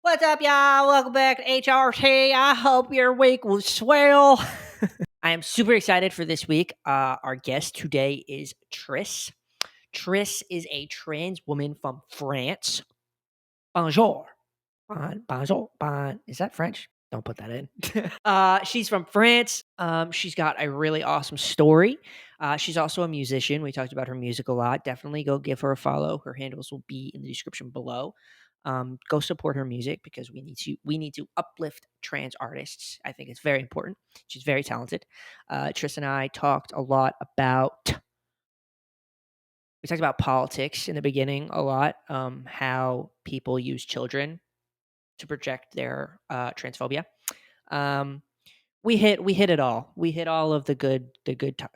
What's up, y'all? Welcome back to HRTea. I hope your week was swell. I am super excited for this week. Our guest today is Triss. Triss is a trans woman from France. Bonjour. Bonjour. Is that French? Don't put that in. She's from France. She's got a really awesome story. She's also a musician. We talked about her music a lot. Definitely go give her a follow. Her handles will be in the description below. Go support her music because we need to uplift trans artists. I think it's very important. She's very talented. Triss and I talked a lot about politics in the beginning a lot. How people use children to project their transphobia. We hit it all. We hit all of the good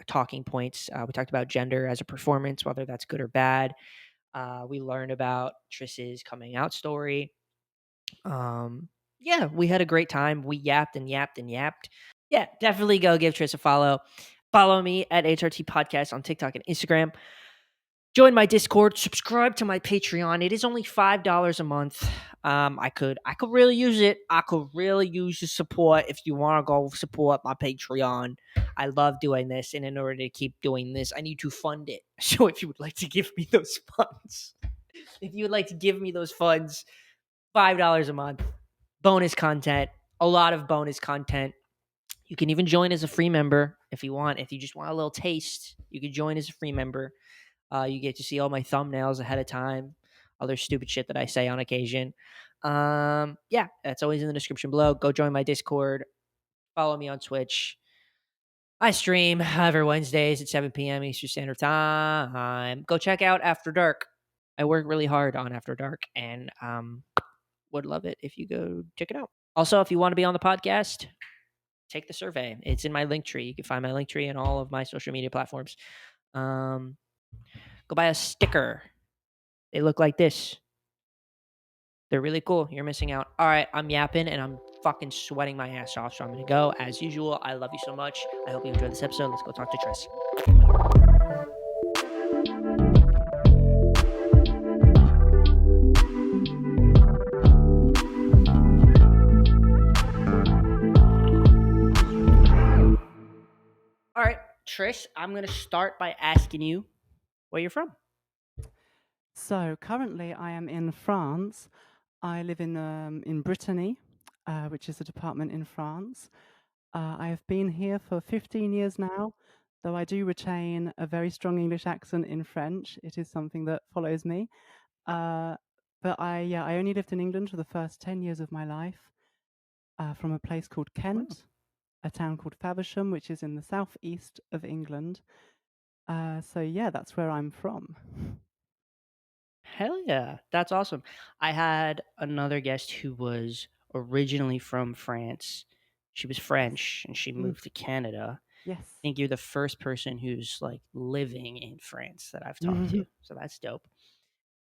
talking points. We talked about gender as a performance, whether that's good or bad. We learned about Triss's coming out story. Yeah, we had a great time. We yapped and yapped and yapped. Yeah, definitely go give Triss a follow. Follow me at HRT Podcast on TikTok and Instagram. Join my Discord. Subscribe to my Patreon. It is only $5 a month. I could really use it. I could really use your support if you want to go support my Patreon. I love doing this, and in order to keep doing this, I need to fund it. So if you would like to give me those funds, $5 a month, bonus content, a lot of bonus content. You can even join as a free member if you want. If you just want a little taste, you can join as a free member. You get to see all my thumbnails ahead of time, other stupid shit that I say on occasion. Yeah, that's always in the description below. Go join my Discord. Follow me on Twitch. I stream every Wednesdays at 7 p.m. Eastern Standard Time. Go check out After Dark. I work really hard on After Dark and would love it if you go check it out. Also, if you want to be on the podcast, take the survey. It's in my link tree. You can find my link tree in all of my social media platforms. Go buy a sticker. They look like this. They're really cool. You're missing out. All right, I'm yapping and I'm fucking sweating my ass off. So I'm going to go. As usual, I love you so much. I hope you enjoyed this episode. Let's go talk to Triss. All right, Triss, I'm going to start by asking you where you're from. So currently I am in France. I live in Brittany, which is a department in France. I have been here for 15 years now, though I do retain a very strong English accent in French. It is something that follows me. But I only lived in England for the first 10 years of my life, from a place called Kent, a town called Faversham, which is in the southeast of England. So yeah, that's where I'm from. Hell yeah, that's awesome. I had another guest who was originally from France. She was French and she moved to Canada. Yes. I think you're the first person who's like living in France that I've talked to. So that's dope.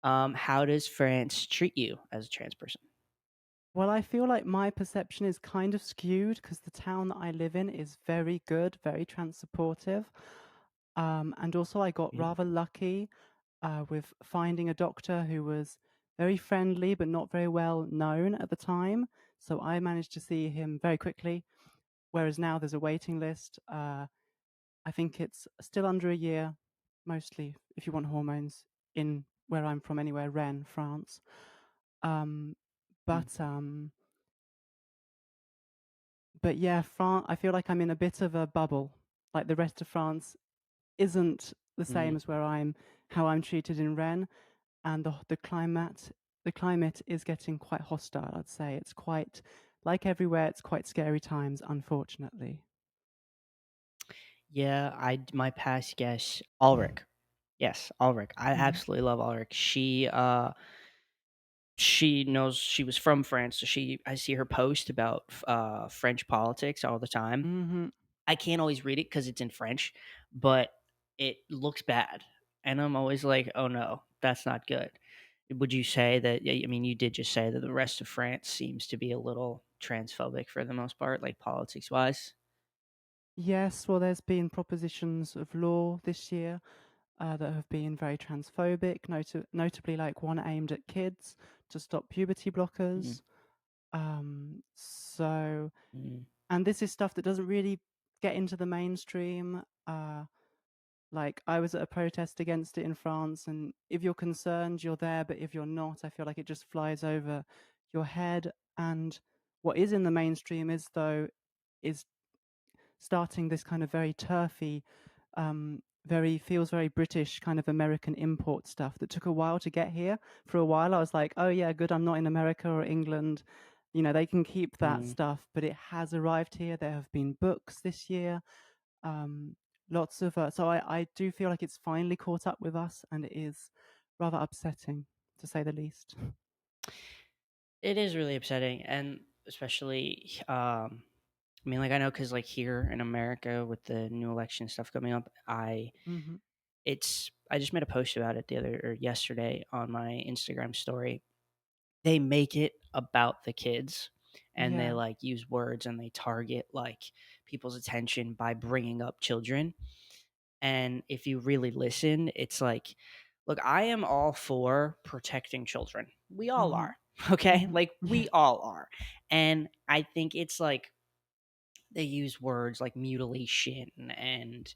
How does France treat you as a trans person? Well, I feel like my perception is kind of skewed because the town that I live in is very good, very trans supportive. And also, I got rather lucky with finding a doctor who was very friendly but not very well known at the time. So I managed to see him very quickly, whereas now there's a waiting list. I think it's still under a year, mostly if you want hormones in where I'm from, anywhere, Rennes, France. But yeah, France. I feel like I'm in a bit of a bubble. Like the rest of France isn't the same as how I'm treated in Rennes, and the climate is getting quite hostile. I'd say it's quite like everywhere. It's quite scary times, unfortunately. Yeah, my past guest Ulrich. Yes, Ulrich. I absolutely love Ulrich. She knows she was from France, so I see her post about French politics all the time. Mm-hmm. I can't always read it because it's in French, but it looks bad, and I'm always like, "Oh no, that's not good." Would you say that? I mean, you did just say that the rest of France seems to be a little transphobic for the most part, like politics wise. Yes, well, there's been propositions of law this year that have been very transphobic, notably like one aimed at kids to stop puberty blockers. So, Mm, and this is stuff that doesn't really get into the mainstream. Like I was at a protest against it in France, and if you're concerned, you're there, but if you're not, I feel like it just flies over your head. And what is in the mainstream is starting this kind of very turfy, very feels very British kind of American import stuff that took a while to get here. For a while, I was like, oh yeah, good, I'm not in America or England. You know, they can keep that mm. stuff, but it has arrived here. There have been books this year, um, lots of. So I do feel like it's finally caught up with us, and it is rather upsetting, to say the least. It is really upsetting, and especially, I mean, like I know because like here in America with the new election stuff coming up, Hmm. I just made a post about it the other or yesterday on my Instagram story. They make it about the kids, and they Yeah. like use words and they target like people's attention by bringing up children. And if you really listen, it's like, look, I am all for protecting children. We all Hmm. are. Okay. Hmm. Like, Yeah. we all are. And I think it's like they use words like mutilation and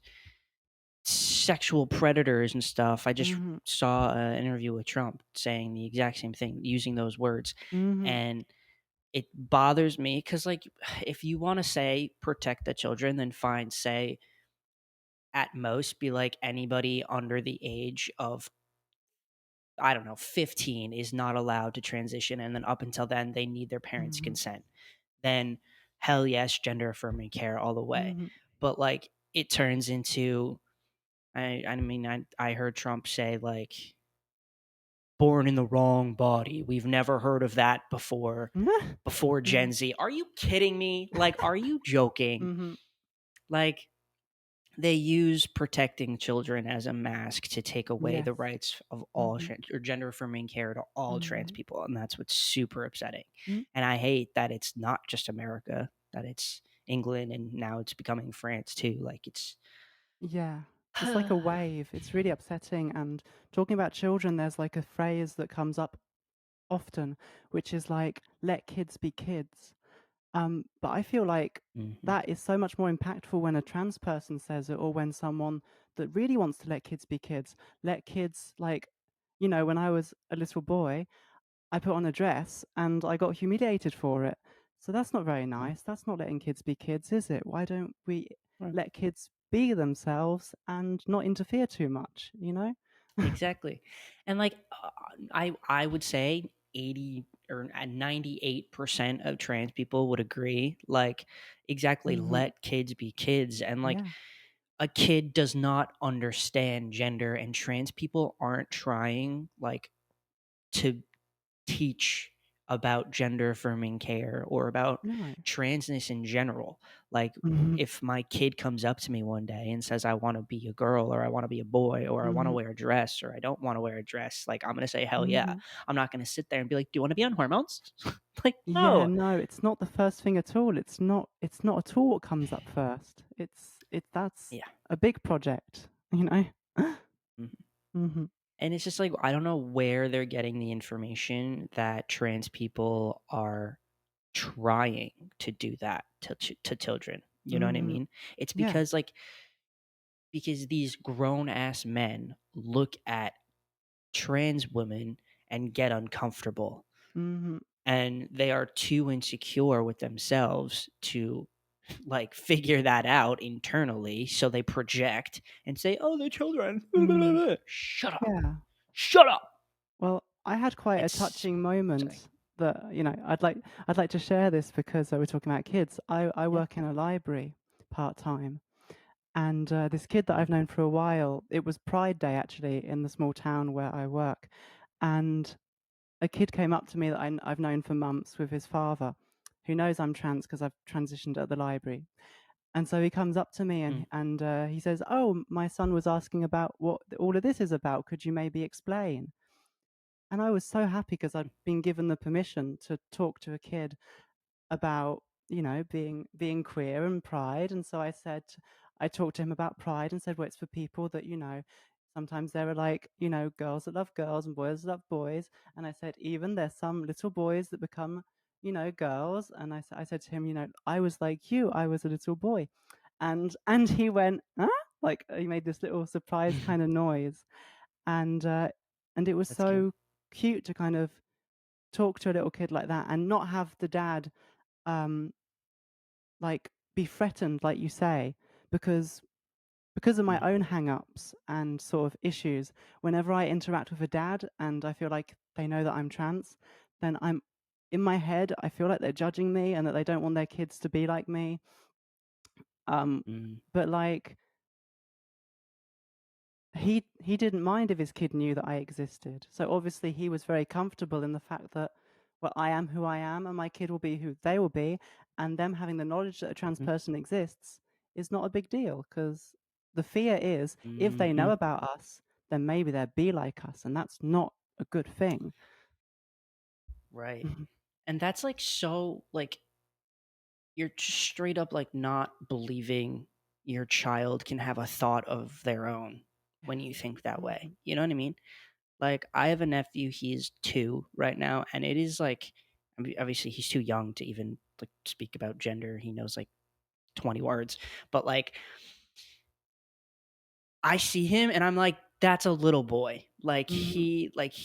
sexual predators and stuff. I just Hmm. saw an interview with Trump saying the exact same thing, using those words. Hmm. And it bothers me because, like, if you want to say protect the children, then fine, say at most be like anybody under the age of, I don't know, 15 is not allowed to transition. And then up until then, they need their parents' Hmm. consent. Then, hell yes, gender affirming care all the way. Hmm. But like, it turns into, I mean, I heard Trump say, like, born in the wrong body. We've never heard of that before Yeah. Gen Z. Are you kidding me? Like, are you joking? Mhm. Like, they use protecting children as a mask to take away Yes. the rights of all Mhm. or gender affirming care to all trans Mhm. people, and that's what's super upsetting. Mm. And I hate that it's not just America, that it's England, and now it's becoming France too. Like, it's Yeah. It's like a wave. It's really upsetting. And talking about children, there's like a phrase that comes up often, which is like, let kids be kids. But I feel like Mhm. that is so much more impactful when a trans person says it, or when someone that really wants to let kids be kids, let kids, like, when I was a little boy, I put on a dress and I got humiliated for it. So that's not very Mm, nice. That's not letting kids be kids, is it? Why don't we right. let kids be themselves and not interfere too much, you know? Exactly. And like, I would say 80 or 98% of trans people would agree, like, exactly, Hmm. let kids be kids. And like, Yeah. a kid does not understand gender, and trans people aren't trying like to teach about gender affirming care or about No. transness in general. Like, Hmm. if my kid comes up to me one day and says, I want to be a girl, or I want to be a boy, or I want to Hmm. wear a dress, or I don't want to wear a dress, like, I'm going to say, hell yeah. Hmm. I'm not going to sit there and be like, do you want to be on hormones? Like, Yeah, no. no, it's not the first thing at all. It's not at all what comes up first. That's Yeah. a big project, you know? Mhm. Hmm. And it's just like, I don't know where they're getting the information that trans people are trying to do that to children. You know what I Hmm. mean? It's Yeah. because, like, because these grown ass men look at trans women and get uncomfortable, Hmm. and they are too insecure with themselves to like figure that out internally, so they project and say, oh, they're children. Hmm. Shut up. Yeah. Shut up. Well, I had quite a It's touching upsetting. moment that, I'd like to share this because we're talking about kids. I Yeah. work in a library part time, and this kid that Mm, I've known for a while, it was Pride Day actually in the small town where I work, and a kid came up to me that I've known for months with his father, who knows I'm trans because I've transitioned at the library. And so he comes up to me mm, and he says, "Oh, my son was asking about what all of this is about. Could you maybe explain?" And I was so happy because I'd been given the permission to talk to a kid about, being queer and pride. And so I talked to him about pride and said, well, it's for people that, sometimes there are like, girls that love girls and boys that love boys. And I said, even there's some little boys that become, girls. And I said to him, I was like you, I was a little boy. And he went, huh? Like he made this little surprise kind of noise. And and it was That's cute. so cute to kind of talk to a little kid like that and not have the dad um like be threatened, like you say, because of my Mm, own hang-ups and sort of issues, whenever I interact with a dad and I feel like they know that I'm trans, then I'm in my head, I feel like they're judging me and that they don't want their kids to be like me. Um, mm, but like he didn't mind if his kid knew that I existed. So obviously he was very comfortable in the fact that, well, I am who I am and my kid will be who they will be, and them having the knowledge that a trans mhm, person exists is not a big deal, because the fear is if they know mhm. about us, then maybe they'll be like us, and that's not a good thing. Right. Mhm. And that's like so like you're just straight up like not believing your child can have a thought of their own when you Yes. think that way. Mhm. You know what I mean? Like I have a nephew, he's 2 right now, and it is like obviously he's too young to even like speak about gender. He knows like 20 words, but like I see him and I'm like, that's a little boy. Mhm.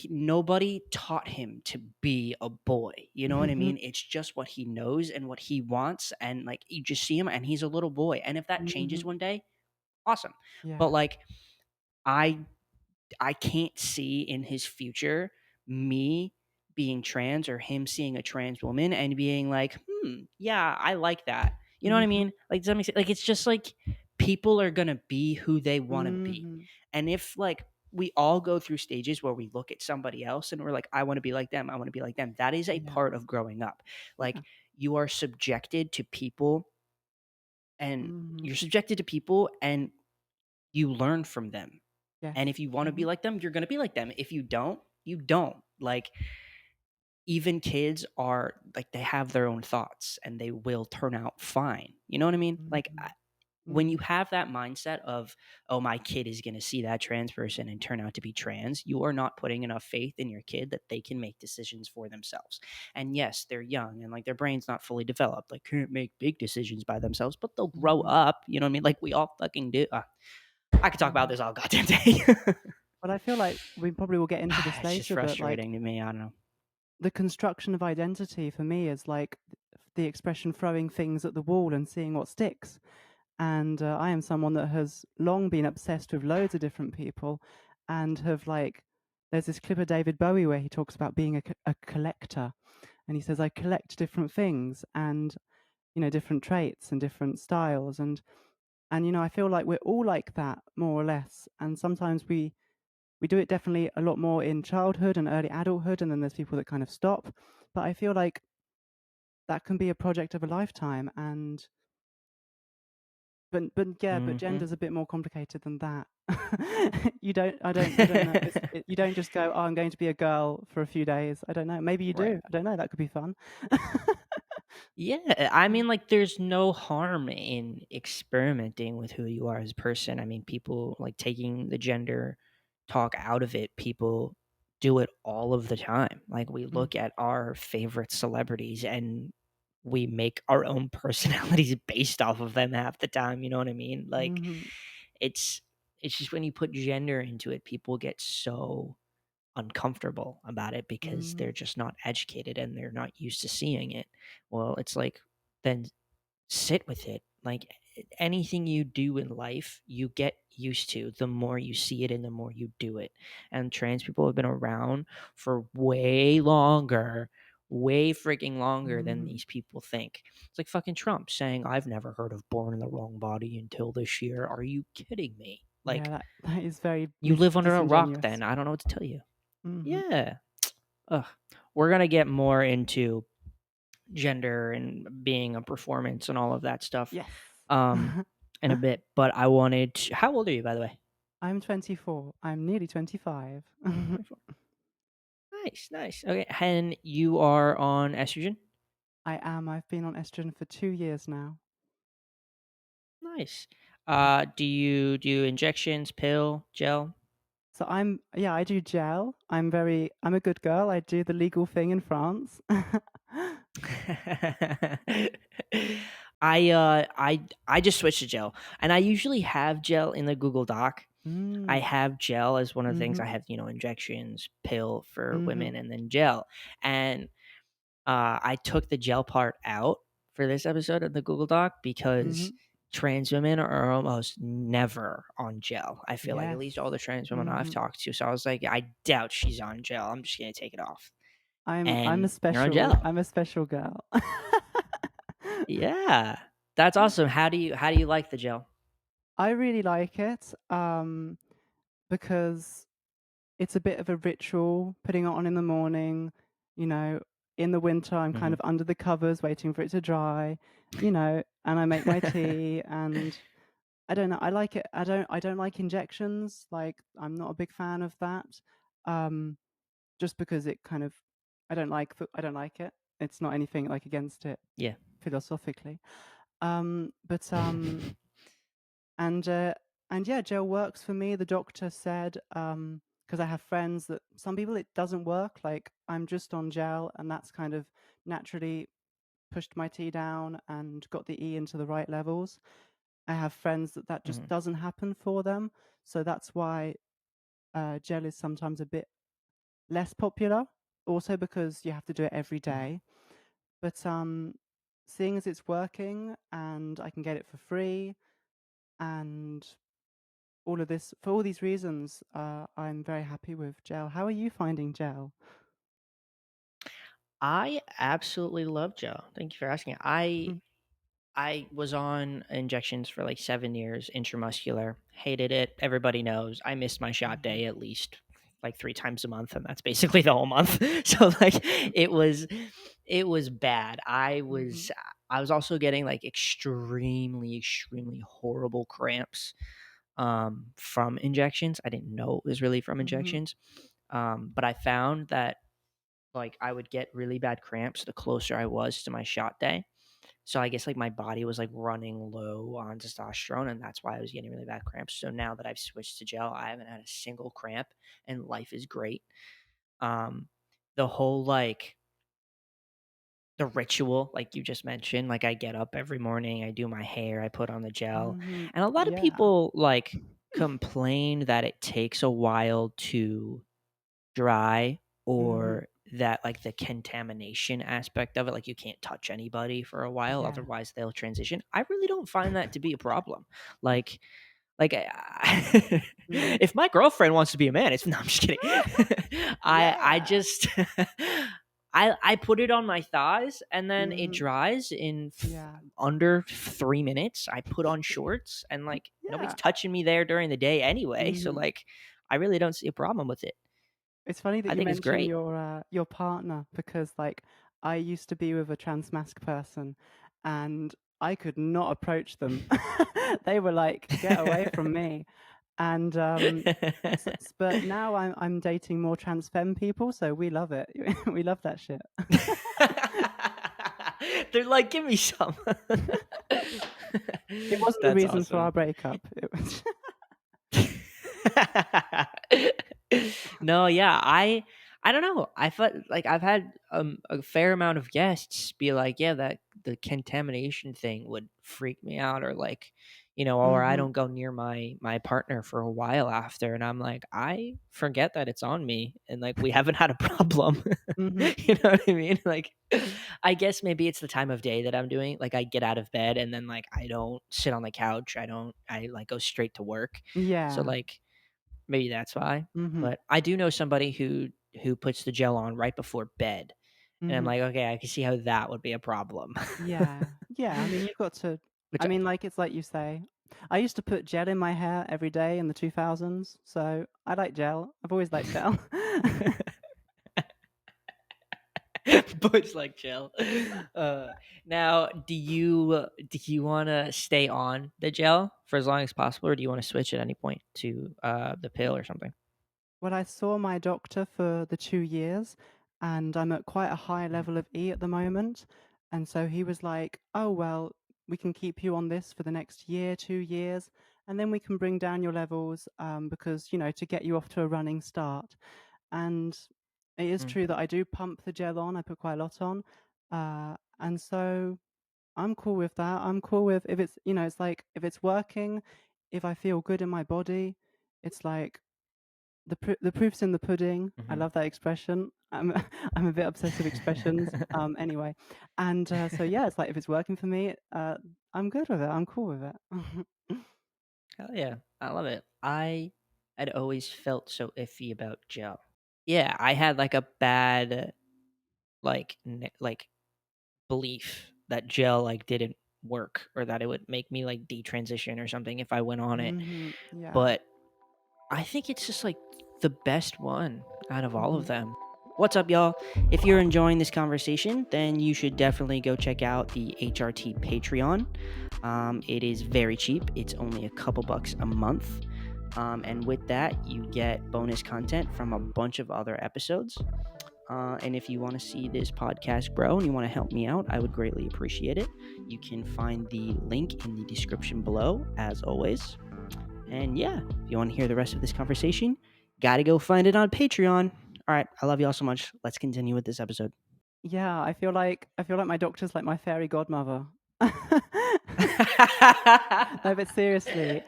Nobody taught him to be a boy. You know what I Mhm. mean? It's just what he knows and what he wants. And like, you just see him and he's a little boy. And if that changes Mhm. one day, awesome. But Yeah. like, I I can't see in his future me being trans or him seeing a trans woman and being like, yeah, I like that. You know what I Mhm. mean? Like, does that make sense? Like, it's just like people are gonna be who they want to be, Mhm. and if like we all go through stages where we look at somebody else and we're like, I want to be like them. I want to be like them. That is a Yeah. part of growing up. Yeah. Like, you are subjected to people, and Mhm. you're subjected to people, and you learn from them, Yes. and if you wanna be Mhm. like them, you're gonna be like them. If you don't, you don't. Like, even kids are like, they have their own thoughts and they will turn out fine. You know what I mean? Like, Mhm. when you Mhm. have that mindset of, "Oh, my kid is gonna see that trans person and turn out to be trans," you are not putting enough faith in your kid that they can make decisions for themselves. And yes, they're young and, like, their brain's not fully developed. They can't make big decisions by themselves, but they'll grow Mhm. up, you know what I mean? Like, we all fucking do. I could talk about Mhm. this all goddamn day. But I feel like we probably will get into this It's just later, but like frustrating to me, I don't know. the construction of identity for me is like the expression throwing things at the wall and seeing what sticks. And I am someone that has long been obsessed with loads of different people and have like, there's this clip of David Bowie where he talks about being a collector. And he says, I collect different things and, different traits and different styles. And, I feel like we're all like that, more or less. And sometimes we do it definitely a lot more in childhood and early adulthood, and then there's people that kind of stop. But I feel like that can be a project of a lifetime, and but yeah, but Mhm. gender's a bit more complicated than that. I don't know. You don't just go, oh, I'm going to be a girl for a few days. I don't know. Maybe you Right. do. I don't know. That could be fun. Yeah, I mean, like, there's no harm in experimenting with who you are as a person. I mean, people, like, taking the gender talk out of it, people do it all of the time. Like, we look Mhm. at our favorite celebrities and we make our own personalities based off of them half the time, you know what I mean? Like, Mhm. it's it's just when you put gender into it, people get so uncomfortable about it because they're Mhm. just not educated and they're not used to seeing it. Well, it's like, then sit with it. Like, anything you do in life, you get used to the more you see it and the more you do it. And trans people have been around for way freaking longer than Mhm. these people think. It's like fucking Trump saying, I've never heard of born in the wrong body until this year. Are you kidding me? Yeah, Like, that is very you live under a rock disingenuous. then. I don't know what to tell you. Mhm. Yeah. Ugh. We're gonna get more into gender and being a performance and all of that stuff, Yes. um, in a bit, but I wanted to how old are you, by the way? I'm 24. I'm nearly 25. 24. Nice, nice. Okay, and you are on estrogen? I am. I've been on estrogen for 2 years now. Nice. Do you do injections, pill, gel? So I do gel. I'm a good girl. I do the legal thing in France. I just switched to gel, and I usually have gel in the Google Doc. I Mm. have gel as one of the things. I Mhm. have, injections, pill for women, Mhm. and then gel. And I took the gel part out for this episode of the Google Doc because Mhm. trans women are almost never on gel. I feel like at Yes. least all the trans women I've Mhm. talked to. So I was like, I doubt she's on gel. I'm just gonna take it off. I'm a And you're on gel. special girl. Yeah. That's awesome. How do you like the gel? I really like it, because it's a bit of a ritual, putting it on in the morning, you know, in the winter, I'm kind Mhm. of under the covers waiting for it to dry, and I make my tea, and I don't know, I like it. I don't like injections, like, I'm not a big fan of that, um, just because it kind of I don't like it. It's not anything, like, against it Yeah. philosophically. But, and, and yeah, gel works for me. The doctor said, because I have friends that some people it doesn't work. Like I'm just on gel, and that's kind of naturally pushed my T down and got the E into the right levels. I have friends that just Mhm. doesn't happen for them, so that's why gel is sometimes a bit less popular. Also because you have to do it every Mhm. day. But seeing as it's working and I can get it for free and all of this for all these reasons, I'm very happy with gel. How are you finding gel? I absolutely love gel. Thank you for asking. I Mm, I was on injections for like 7 years, intramuscular. Hated it. Everybody knows. I missed my shot mhm, day at least like 3 times a month, and that's basically the whole month. So, like, it was it was bad. mhm, I was also getting, like, extremely, extremely horrible cramps, from injections. I didn't know it was really from mhm, injections, but I found that, like, I would get really bad cramps the closer I was to my shot day. So I guess, like, my body was, like, running low on testosterone, and that's why I was getting really bad cramps. So now that I've switched to gel, I haven't had a single cramp, and life is great. Um, the whole, like, the ritual, like you just mentioned, like, I get up every morning, I do my hair, I put on the gel, mhm. and a lot of Yeah. people, like, complain that it takes a while to dry, Mhm. or that, like, the contamination aspect of it, like, you can't touch anybody for a while, Yeah. otherwise they'll transition. I really don't find that to be a problem. Like Mhm. if my girlfriend wants to be a man, it's no, I'm just kidding. I Yeah. just I put it on my thighs, and then it Mhm. dries in Yeah. under 3 minutes. I put on shorts, and, like, nobody's Yeah. touching me there during the day anyway, so, Mhm. like, I really don't see a problem with it. It's funny that I you think it's mention great. your partner because, like, I used to be with a trans masc person, and I could not approach them. They were like, "Get away from me." And, but now I'm dating more trans femme people, so we love it. We love that shit. They're like, "Give me some." It wasn't the That's reason for awesome. our breakup. It was No, yeah, I don't know. I felt like I've had a fair amount of guests be like, yeah, that the contamination thing would freak me out, or, like, or I Mhm, don't go near my partner for a while after, and I'm like, I forget that it's on me, and, like, we haven't had a problem. mhm. You know what I mean? Like, I guess maybe it's the time of day that I'm doing. Like, I get out of bed, and then, like, I don't sit on the couch. I, like, go straight to work. So, Yeah. like, maybe that's why. Mhm, But I do know somebody who puts the gel on right before bed, and I'm mhm. like, "Okay, I can see how that would be a problem." Yeah. Yeah, I mean, you've got to Which I mean, like, it's like you say, I used to put gel in my hair every day in the 2000s, so I like gel. I've always liked gel. Boys like gel. Uh, Now, do you wanna stay on the gel for as long as possible, or do you wanna switch at any point to, the pill or something? Well, I saw my doctor for the 2 years, and I'm at quite a high Mhm, level of E at the moment, and so he was like, "Oh, well, we can keep you on this for the next year, 2 years, and then we can bring down your levels, because, to get you off to a running start." And it is mm. true that I do pump the gel on, I put quite a lot on, And so I'm cool with that. I'm cool with if it's, it's like if it's working, if I feel good in my body, it's like the proof's in the pudding. I Mhm. love that expression. I'm I'm a bit obsessed with expressions. Anyway, and so yeah, it's like if it's working for me, I'm good with it. I'm cool with it. Hell yeah, I love it. I had always felt so iffy about gel. Yeah, I had like a bad like belief that gel like didn't work or that it would make me like detransition or something if I went on it. Yeah. But I think it's just like the best one out of all of Mhm. them. What's up, y'all? If you're enjoying this conversation, then you should definitely go check out the HRT Patreon. It is very cheap, it's only a couple bucks a month. And with that, you get bonus content from a bunch of other episodes. And if you want to see this podcast grow and you want to help me out, I would greatly appreciate it. You can find the link in the description below, as always. And yeah, if you want to hear the rest of this conversation, gotta go find it on Patreon. All right, I love you all so much. Let's continue with this episode. Yeah, I feel like my doctor's like my fairy godmother. No, but seriously,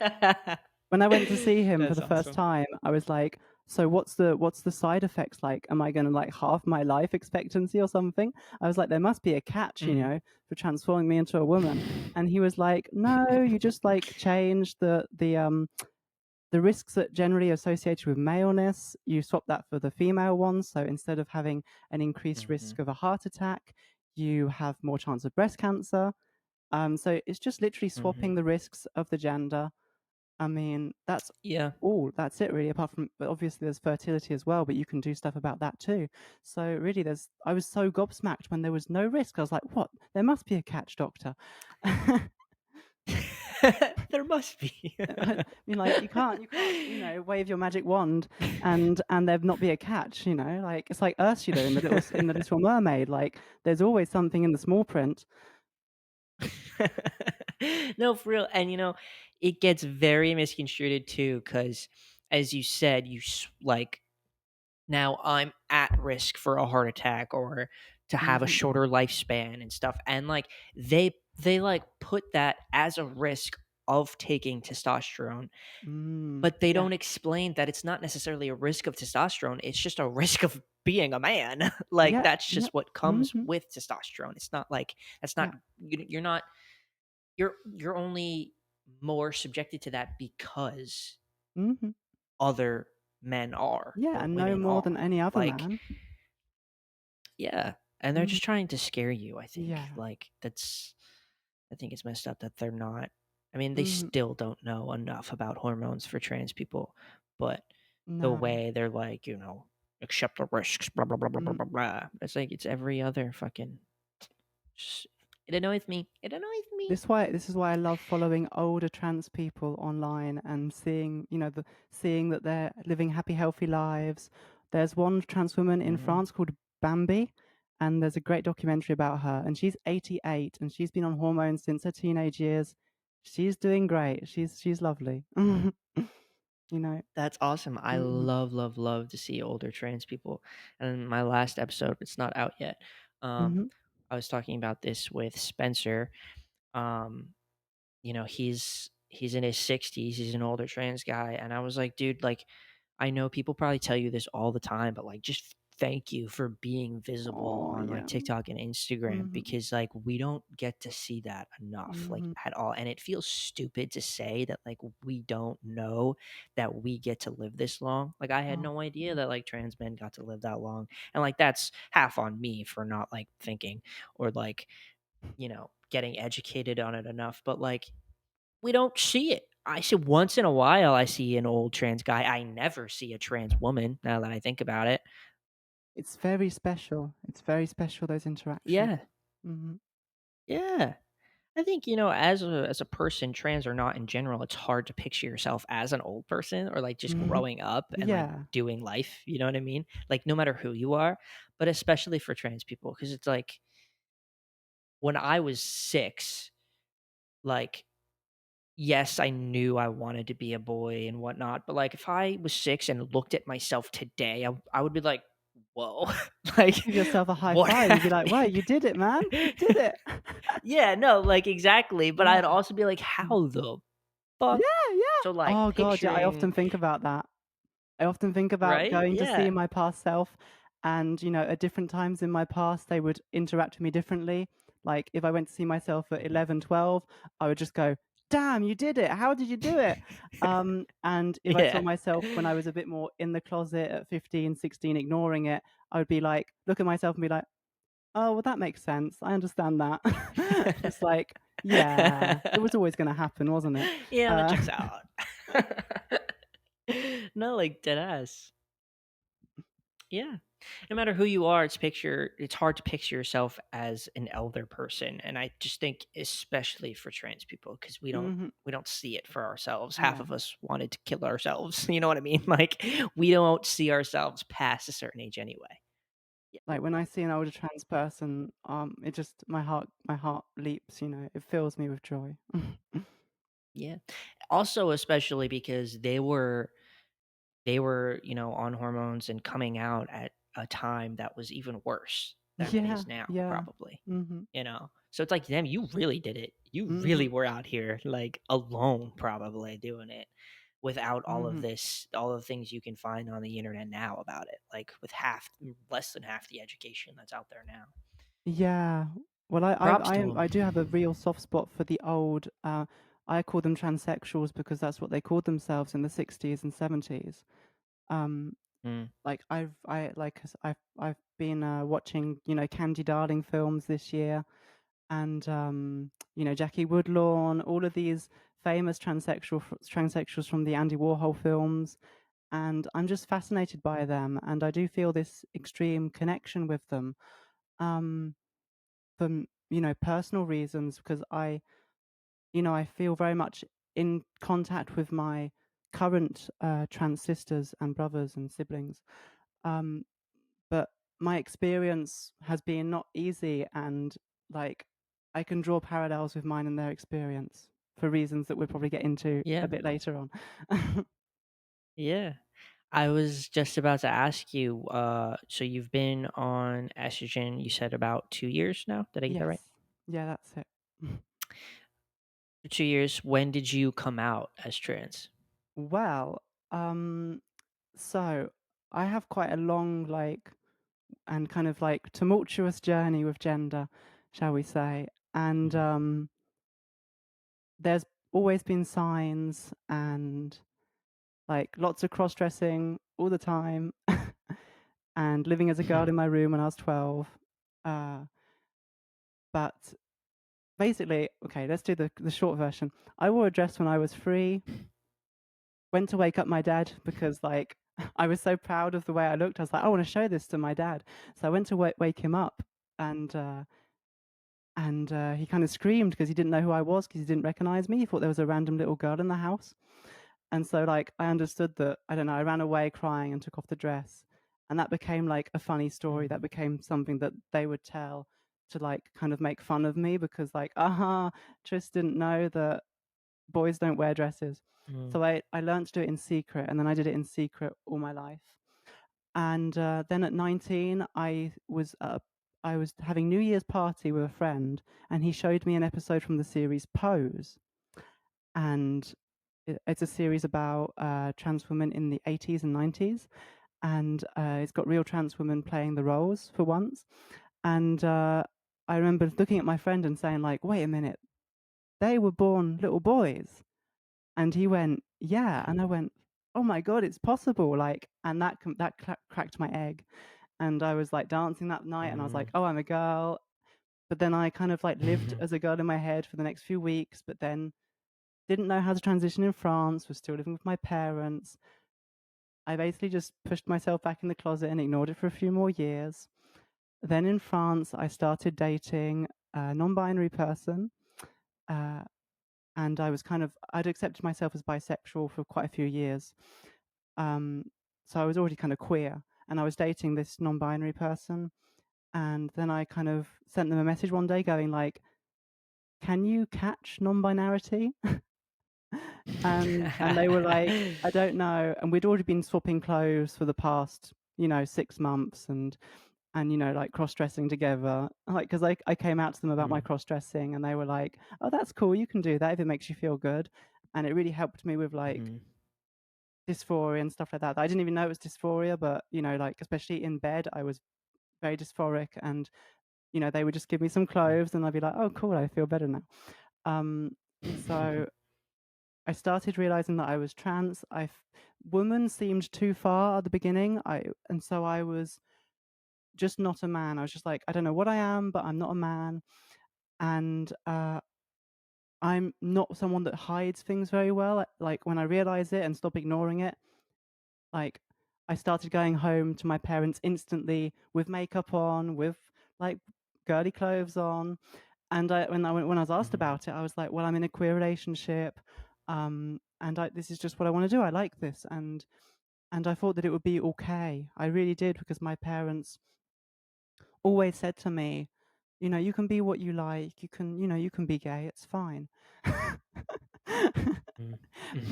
when I went to see him for That's the first awesome. time, I was like, "So what's the side effects like? Am I gonna like half my life expectancy or something?" I was like, "There must be a catch, Mhm. for transforming me into a woman." And he was like, "No, you just like change the risks that generally associated with maleness, you swap that for the female ones. So instead of having an increased Mhm. risk of a heart attack, you have more chance of breast cancer. So it's just literally swapping Mhm. the risks of the gender. I mean, that's Yeah. all. That's it, really. Apart from, but obviously, there's fertility as well. But you can do stuff about that too. So really, there's. I was so gobsmacked when there was no risk. I was like, "What? There must be a catch, doctor." There must be. I mean, like you can't, wave your magic wand and there not be a catch. Like it's like Ursula in the Little Mermaid. Like there's always something in the small print. No, for real. And it gets very misconstrued too, because as you said, like now I'm at risk for a heart attack or to have a Hmm. shorter lifespan and stuff. And like they like put that as a risk of taking testosterone, but they Yeah, don't explain that it's not necessarily a risk of testosterone, it's just a risk of being a man. Like yeah, that's yeah. just what comes Hmm. with testosterone. It's not like that's not Yeah. you're not you're only more subjected to that because Hmm. other men are Yeah, or and no women more than are. any other Like, man. yeah, and they're Hmm. just trying to scare you, I think. Yeah. Like, I think it's messed up that they're not. I mean, they Hmm. still don't know enough about hormones for trans people, but the No. way they're like, accept the risks, blah, blah, blah, blah, blah, Mm. blah, blah. It's like it's every other fucking. Just, it annoys me. It annoys me. This is why I love following older trans people online and seeing, seeing that they're living happy, healthy lives. There's one trans woman in Hmm. France called Bambi, and there's a great documentary about her. And she's 88, and she's been on hormones since her teenage years. She's doing great. She's lovely. you know. That's awesome. I Hmm. love, love, love to see older trans people. And my last episode, it's not out yet. Um, Hmm. I was talking about this with Spencer. Um, he's in his 60s. He's an older trans guy, and I was like, dude, like, I know people probably tell you this all the time, but like, just thank you for being visible Oh on like yeah. TikTok and Instagram Hmm. because like we don't get to see that enough, like Hmm. at all. And it feels stupid to say that like we don't know that we get to live this long. Like I had Oh no idea yeah. that like trans men got to live that long, and like that's half on me for not like thinking or like getting educated on it enough. But like we don't see it. I see once in a while I see an old trans guy. I never see a trans woman now that I think about it. It's very special. It's very special, those interactions. Yeah. Hmm. Yeah. I think, as a person, trans or not in general, it's hard to picture yourself as an old person or like just Hmm. growing up and like Yeah. doing life, you know what I mean? Like no matter who you are, but especially for trans people because it's like when I was 6, like yes, I knew I wanted to be a boy and whatnot, but like if I was 6 and looked at myself today, I would be like, whoa, like Give yourself a high what five. You'd be like, "Wow, happened? you did it, man. You did it." Yeah, no, like exactly. But I'd Yeah. also be like, Mm. how the fuck? Yeah, yeah. So like Oh god, yeah, I picturing, often think about that. I often think about right? going to see Yeah. my past self and, at different times in my past, they would interact with me differently. Like, if I went to see myself at 11, 12, I would just go, "Damn, you did it. How did you do it?" And if I saw Yeah. myself when I was a bit more in the closet at 15, 16, ignoring it, I would be like look at myself and be like, "Oh, well, that makes sense. I understand that." Just like, yeah, it was always gonna happen, wasn't it? Yeah, that Uh, checks out. No, like dead ass. Yeah. No matter who you are, it's hard to picture yourself as an elder person. And I just think especially for trans people, because mhm, we don't see it for ourselves. Half yeah. of us wanted to kill ourselves. You know what I mean? Like we don't see ourselves past a certain age anyway. Yeah. Like, when I see an older trans person, it just my heart leaps, it fills me with joy. Yeah. Also, especially because they were on hormones and coming out at a time that was even worse than it Yeah, is now, yeah. probably. Mhm, So it's like, damn, you really did it. You mhm, really were out here like alone, probably doing it without all of mhm. this, all of the things you can find on the internet now about it, like with less than half the education that's out there now. Yeah. Well, I I Props to I them. I do have a real soft spot for the old, I call them transsexuals because that's what they called themselves in the '60s and '70s. Um, Mm. like, I've been, watching, Candy Darling films this year. And Jackie Woodlawn, all of these famous transsexuals from the Andy Warhol films, and I'm just fascinated by them, and I do feel this extreme connection with them, um, for personal reasons, because I feel very much in contact with my current trans sisters and brothers and siblings. Um, but my experience has been not easy, and like I can draw parallels with mine and their experience for reasons that we'll probably get into a Yeah. bit later on. Yeah. I was just about to ask you, so you've been on estrogen, you said about 2 years now. Did I get that right? Yes. Yeah, that's it. 2 years. When did you come out as trans? Well, so I have quite a long, and kind of like tumultuous journey with gender, shall we say. And Mhm. there's always been signs and like lots of cross dressing all the time, and living as a girl in my room when I was 12. Uh, but basically, okay, let's do the short version. I wore a dress when I was 3, went to wake up my dad because, like, I was so proud of the way I looked. I was like, I want to show this to my dad. So I went to wake him up, and he kind of screamed because he didn't know who I was, because he didn't recognize me. He thought there was a random little girl in the house. And so, like, I understood that, I don't know, I ran away crying and took off the dress. And that became like a funny story. That Mhm. became something that they would tell to, like, kind of make fun of me because, like, aha, Tris didn't know that boys don't wear dresses. Mm. So I learned to do it in secret, and then I did it in secret all my life. And then at 19, I was having New Year's party with a friend, and he showed me an episode from the series Pose. And it's a series about trans women in the 80s and 90s, and it's got real trans women playing the roles for once. And I remember looking at my friend and saying, like, "Wait a minute, they were born little boys." And he went, "Yeah," and I went, "Oh my god, it's possible!" Like, and that cracked my egg, and I was like dancing that night, and I was like, Mm. "Oh, I'm a girl." But then I kind of like lived Mhm. as a girl in my head for the next few weeks, but then didn't know how to transition in France, was still living with my parents. I basically just pushed myself back in the closet and ignored it for a few more years. Then in France, I started dating a non binary person. Uh, and I'd accepted myself as bisexual for quite a few years. Um, so I was already kind of queer. And I was dating this non binary person. And then I kind of sent them a message one day going, like, "Can you catch non binarity?" And they were like, "I don't know." And we'd already been swapping clothes for the past, 6 months and like cross-dressing together. Like, because I came out to them about my Mm, cross-dressing and they were like, "Oh, that's cool. You can do that if it makes you feel good." And it really helped me with like mhm, dysphoria and stuff like that. I didn't even know it was dysphoria, but like especially in bed, I was very dysphoric and they would just give me some mm. clothes and I'd be like, "Oh, cool, I feel better now." Um, so I started realizing that I was trans. Woman seemed too far at the beginning. And so I was just not a man. I was just like, I don't know what I am, but I'm not a man. And I'm not someone that hides things very well. Like when I realize it and stop ignoring it, like I started going home to my parents instantly with makeup on, with like girly clothes on. And when I was asked Mhm, about it, I was like, "Well, I'm in a queer relationship, and this is just what I want to do. I like this." And I thought that it would be okay. I really did because my parents always said to me, "You can be what you like. You can be gay. It's fine." mm.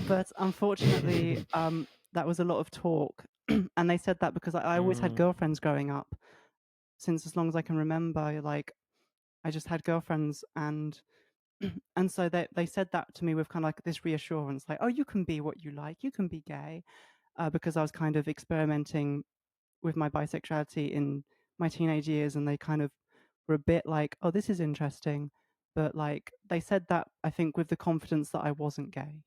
But unfortunately, that was a lot of talk, and they said that because I always had Mm, girlfriends growing up since as long as I can remember. Like I just had girlfriends, and so they said that to me with kind of like this reassurance, like, "Oh, you can be what you like. You can be gay," because I was kind of experimenting with my bisexuality in my teenage years, and they kind of were a bit like, "Oh, this is interesting," but like they said that I think with the confidence that I wasn't gay,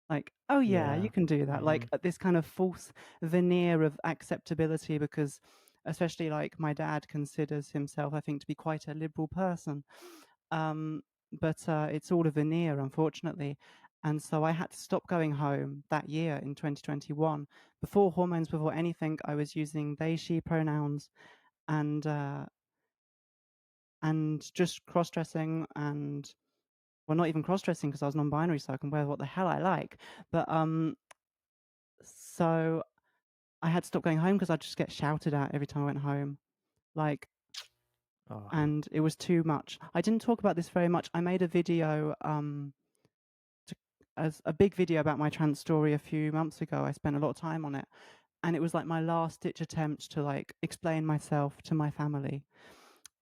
like, "Oh yeah, you yeah. can do that," like Mhm, this kind of false veneer of acceptability because especially like my dad considers himself, I think, to be quite a liberal person. Um, but it's all a veneer, unfortunately. And so I had to stop going home that year in 2021. Before hormones, before anything, I was using they, she pronouns and uh, and just cross dressing and well, not even cross dressing because I was non binary, so I can wear what the hell I like. But so I had to stop going home because I'd just get shouted at every time I went home. Like, oh, and it was too much. I didn't talk about this very much. I made a video to, as a big video about my trans story a few months ago. I spent a lot of time on it, and it was like my last ditch attempt to like explain myself to my family,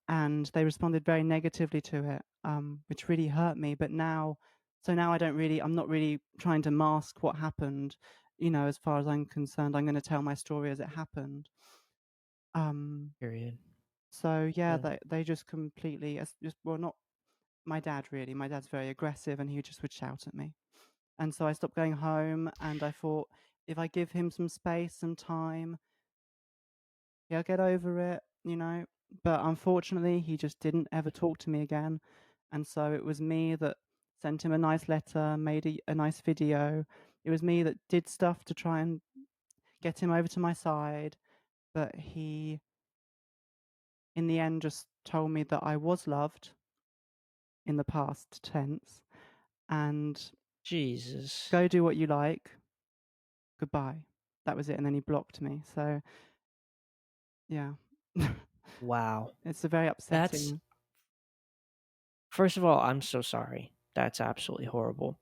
and they responded very negatively to it, which really hurt me. But now, so now I'm not really trying to mask what happened. As far as I'm concerned, I'm going to tell my story as it happened. Um, period. so yeah, Yeah. they just completely, just well, not my dad really. My dad's very aggressive, and he just would shout at me. And so I stopped going home and I thought if I give him some space and time, he'll get over it. But unfortunately, he just didn't ever talk to me again. And so it was me that sent him a nice letter, made a nice video. It was me that did stuff to try and get him over to my side. But he, in the end, just told me that I was loved in the past tense and Jesus. go do what you like. Goodbye. That was it. And then he blocked me. So, yeah. Wow. It's a very That's upsetting. first of all, I'm so sorry. That's absolutely horrible.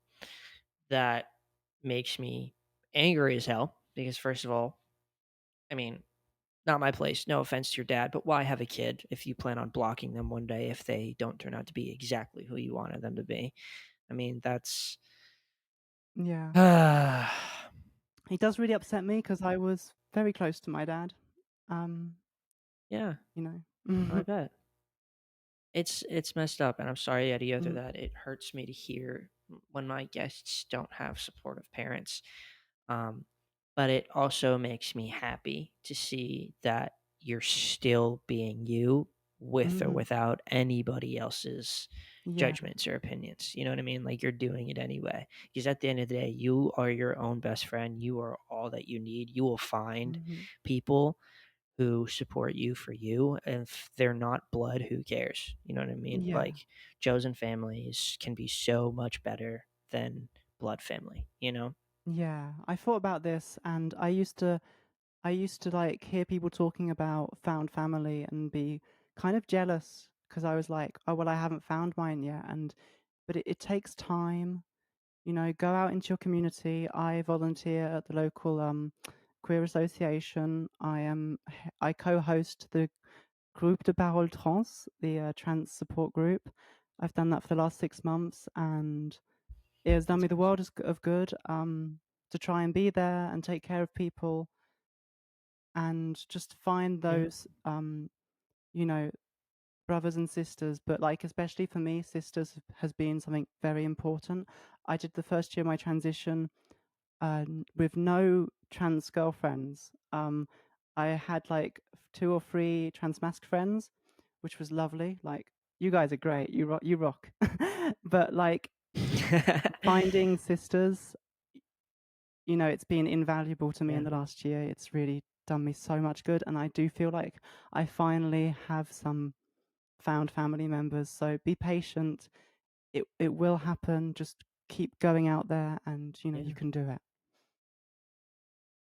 That makes me angry as hell because first of all, I mean, not my place. No offense to your dad, but why have a kid if you plan on blocking them one day if they don't turn out to be exactly who you wanted them to be? I mean, that's Yeah. yeah, It does really upset me because I was very close to my dad. Um, you I know. bet. It's messed up, and I'm sorry you had to go through Mm, that. It hurts me to hear when my guests don't have supportive parents. Um, but it also makes me happy to see that you're still being you with or mhm. without anybody else's Yeah. judgments or opinions. You know what I mean? Like you're doing it anyway. Because at the end of the day, you are your own best friend. You are all that you need. You will find Mhm. people who support you for you. And if they're not blood, who cares? You know what I mean? Yeah. Like chosen families can be so much better than blood family, you know? Yeah. I thought about this and I used to like hear people talking about found family and be kind of jealous because I was like, oh well, I haven't found mine yet. And but it takes time. Go out into your community. I volunteer at the local queer association. I co-host the Groupe de Parole Trans, the trans support group. I've done that for the last 6 months, and it has done That's me the awesome. world of good, to try and be there and take care of people and just find Yeah. those, you know, brothers and sisters. But like, especially for me, sisters has been something very important. I did the first year of my transition with no trans girlfriends. I had like two or three trans mask friends, which was lovely. Like, you guys are great. You rock. You rock. But like, finding sisters, it's been invaluable to me in Yeah. the last year. It's really done me so much good, and I do feel like I finally have some found family members. So be patient. It will happen. Just keep going out there, and you Yeah. can do it.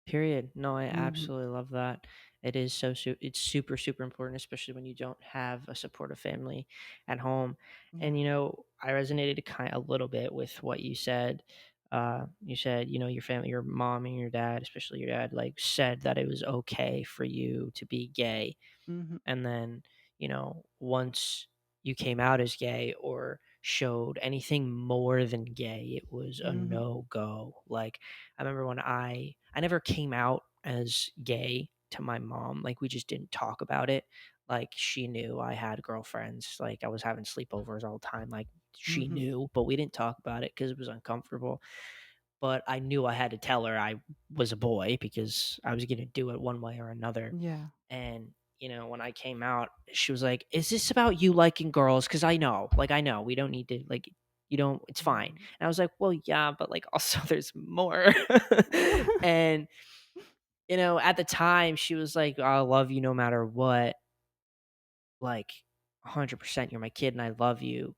Period. No, I Mhm. absolutely love that. It is it's super super important, especially when you don't have a supportive family at home. And Yeah. I resonated kind of a little bit with what you said. You said, your family, your mom and your dad, especially your dad, like said that it was okay for you to be gay. Mhm. And then, once you came out as gay or showed anything more than gay, it was a Mhm. no go. Like, I remember when I never came out as gay to my mom. Like, we just didn't talk about it. Like, she knew I had girlfriends. Like, I was having sleepovers all the time. Like, she Mhm. knew, but we didn't talk about it because it was uncomfortable. But I knew I had to tell her I was a boy because I was going to do it one way or another. Yeah. And, when I came out, she was like, "Is this about you liking girls? Because I know, we don't need to, like, it's fine." Mhm. And I was like, "Well, yeah, but like, also there's more." And, at the time, she was like, "I love you no matter what. Like, 100%, you're my kid and I love you."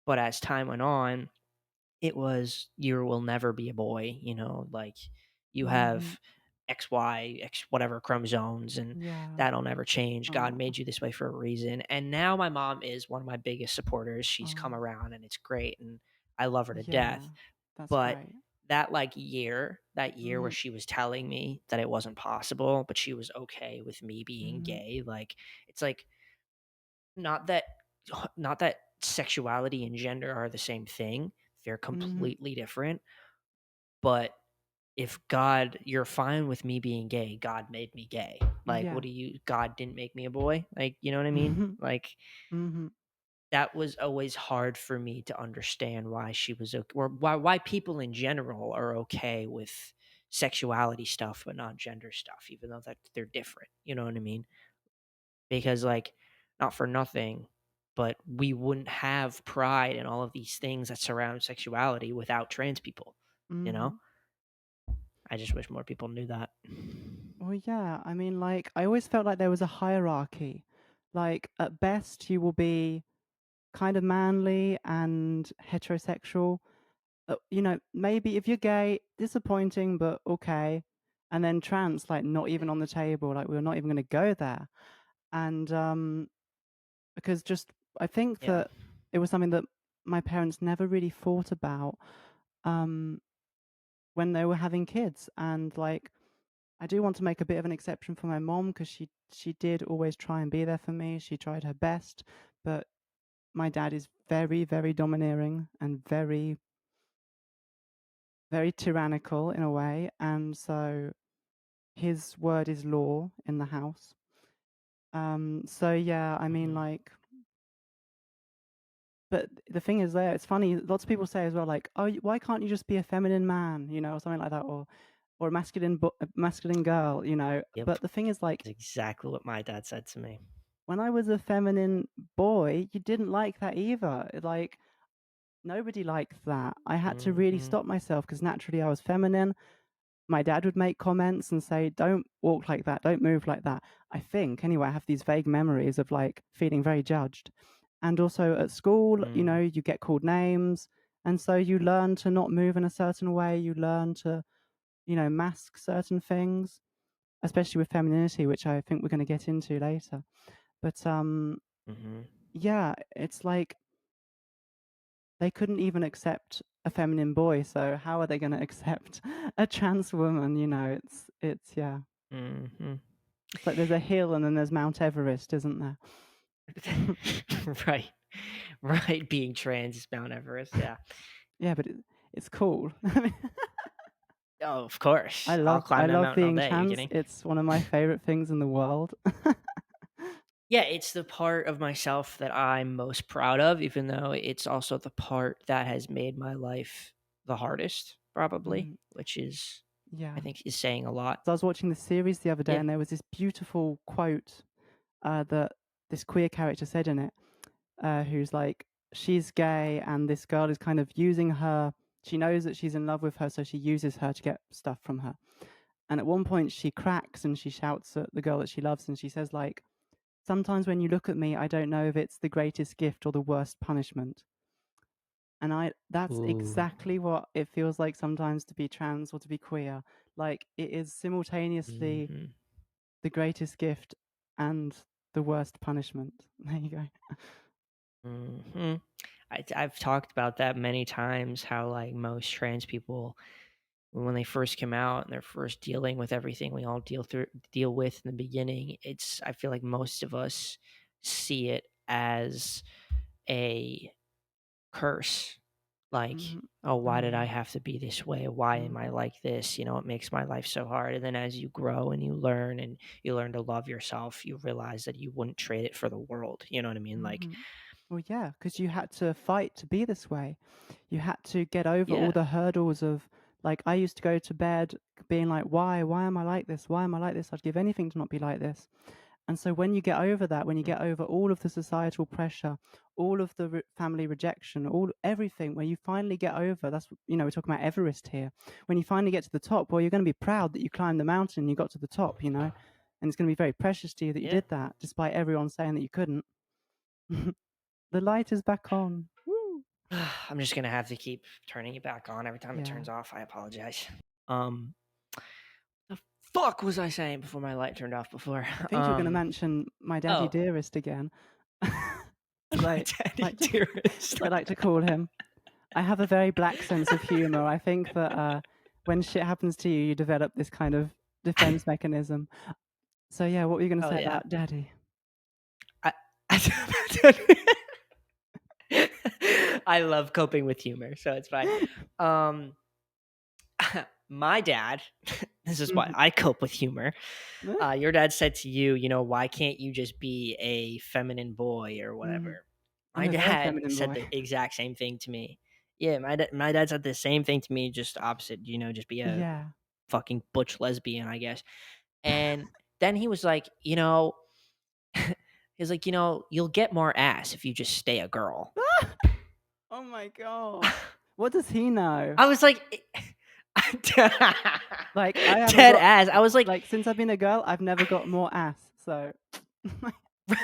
But as time went on, it was, "You will never be a boy," like, "You Mhm. have XY, X whatever chromosomes, and Yeah. that'll never change. God Oh. made you this way for a reason." And now my mom is one of my biggest supporters. She's come Oh. around and it's great, and I love her to death. Yeah. That's But great. that year where Mhm. she was telling me that it wasn't possible, but she was okay with me being Mhm. gay, like, it's like, not that not that sexuality and gender are the same thing. They're Mhm. completely different. But if you're fine with me being gay, God made me gay. Like, Yeah. God didn't make me a boy? Like, you know what I mean? Mhm. Like, Mhm. that was always hard for me to understand why she was okay, or why people in general are okay with sexuality stuff, but not gender stuff, even though that they're different. You know what I mean? Because, like, not for nothing, but we wouldn't have pride in all of these things that surround sexuality without trans people, you know? Mhm. I just wish more people knew that. Well, yeah. I mean, like, I always felt like there was a hierarchy. Like, at best, you will be kind of manly and heterosexual. Maybe if you're gay, disappointing, but okay. And then trans, like, not even on the table. Like, we're not even going to go there. And because just I think Yeah. that it was something that my parents never really thought about um, when they were having kids. And like, I do want to make a bit of an exception for my mom because she did always try and be there for me. She tried her best, but my dad is very, very domineering and very, very tyrannical in a way, and so his word is law in the house. So yeah, I mean, Mhm. like, but the thing is, there, it's funny. Lots of people say as well, like, "Oh, why can't you just be a feminine man?" Or something like that, or a masculine girl. Yep. But the thing is, like, That's exactly what my dad said to me. when I was a feminine boy, you didn't like that either. Like, nobody liked that. I had to really Mhm. stop myself because naturally I was feminine. My dad would make comments and say, "Don't walk like that, don't move like that." I think, anyway, I have these vague memories of like feeling very judged. And also at school, Mm. you get called names. And so you learn to not move in a certain way. You learn to, mask certain things, especially with femininity, which I think we're going to get into later. But Mhm. yeah, it's like they couldn't even accept. a feminine boy, so how are they going to accept a trans woman? It's yeah. Hmm. It's like there's a hill and then there's Mount Everest, isn't there? Right. Right. Being trans is Mount Everest. Yeah. Yeah, but it's cool. Oh, of course. I I'll love climb I that love mountain all being day. Are you trans. kidding? It's one of my favorite things in the world. Yeah, it's the part of myself that I'm most proud of, even though it's also the part that has made my life the hardest, probably, Mm, which is, I yeah. think, is saying a lot. So I was watching the series the other day, Yeah. and there was this beautiful quote that this queer character said in it, who's like, she's gay, and this girl is kind of using her. She knows that she's in love with her, so she uses her to get stuff from her. And at one point, she cracks and she shouts at the girl that she loves, and she says, like, sometimes when you look at me, I don't know if it's the greatest gift or the worst punishment. And that's Ooh. exactly what it feels like sometimes to be trans or to be queer. Like it is simultaneously Hmm. the greatest gift and the worst punishment. There you go. Hmm. I've talked about that many times, how like most trans people, when they first come out and they're first dealing with everything we all deal with in the beginning, I feel like most of us see it as a curse. Like, Mhm. oh, Oh why did I yeah. have to be this way? Why am I Mm. like this? It makes my life so hard. And then as you grow and you learn to love yourself, you realize that you wouldn't trade it for the world. You know what I mean? Like, Hmm. Well, yeah, because you had to fight to be this way. You had to get over all yeah. the hurdles of, like, I used to go to bed being like, why? Why am I like this? Why am I like this? I'd give anything to not be like this. And so when you get over that, when you Mm. get over all of the societal pressure, all of the family rejection, all everything, when you finally get over, we're talking about Everest here. When you finally get to the top, well, you're going to be proud that you climbed the mountain and you got to the top, and it's going to be very precious to you that you Yeah. did that, despite everyone saying that you couldn't. The light is back on. Woo! I'm just gonna have to keep turning it back on every time it Yeah. turns off. I apologize. Um, the fuck was I saying before my light turned off before? I think you were going to mention my daddy Oh, dearest again, as my I daddy like to, dearest. as I like to call him. I have a very black sense of humor. I think that when shit happens to you, you develop this kind of defense mechanism. So yeah, what were you going to Oh say yeah. about daddy? I, I love coping with humor, so it's fine. Um, my dad, this is why Mhm. I cope with humor. Your dad said to you, why can't you just be a feminine boy or Mm. whatever? I'm My a very dad feminine said boy. the exact same thing to me. Yeah, my dad said the same thing to me, just opposite. Just be a Yeah. fucking butch lesbian, I guess. And then he was like, he's like, you'll get more ass if you just stay a girl. Oh my god. What does he know? I was like, Like I haven't dead got ass. I was like since I've been a girl, I've never got more ass. So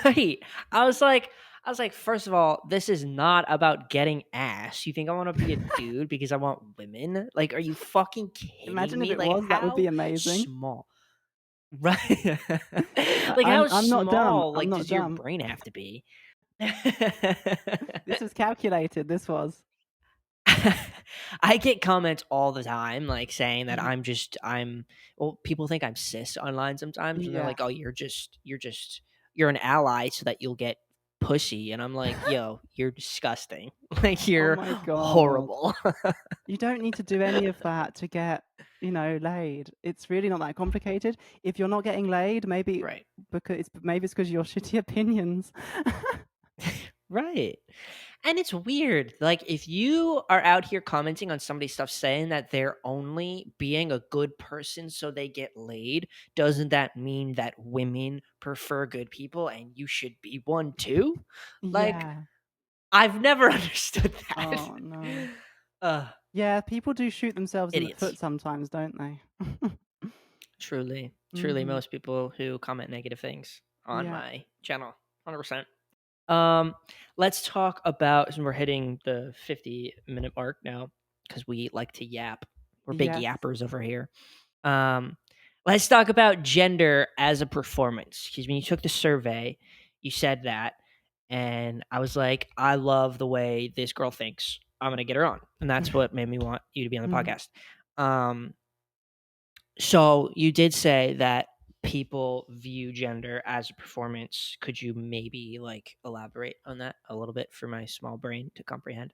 right. I was like, first of all, this is not about getting ass. You think I want to be a dude because I want women? Like, are you fucking kidding imagine if me? it Like, was, that would be how amazing. small? Right. I, Like, how I'm not dumb. small, I'm like, not does your dumb. brain have to be? This was calculated. This was. I get comments all the time, like saying that Mhm. well, people think I'm cis online sometimes, and they're Yeah. like, "Oh, you're an ally so that you'll get pussy," and I'm like, "Yo, you're disgusting. Like Oh you're my god. horrible." You don't need to do any of that to get, laid. It's really not that complicated. If you're not getting laid, Right. maybe it's because of your shitty opinions. Right. And it's weird. Like, if you are out here commenting on somebody's stuff saying that they're only being a good person so they get laid, doesn't that mean that women prefer good people and you should be one too? Like, Yeah. I've never understood that. Oh no. uh, Yeah, people do shoot themselves in the foot idiots. sometimes, don't they? Truly. Truly, Mhm. most people who comment negative things on Yeah. my channel. 100%. Um, let's talk about, and we're hitting the 50-minute mark now because we like to yap. We're big Yes. yappers over here. Um, let's talk about gender as a performance. Because when you took the survey, you said that, and I was like, I love the way this girl thinks. I'm gonna get her on, and that's what made me want you to be on the Mhm. podcast. Um, so you did say that people view gender as a performance. Could you maybe like elaborate on that a little bit for my small brain to comprehend?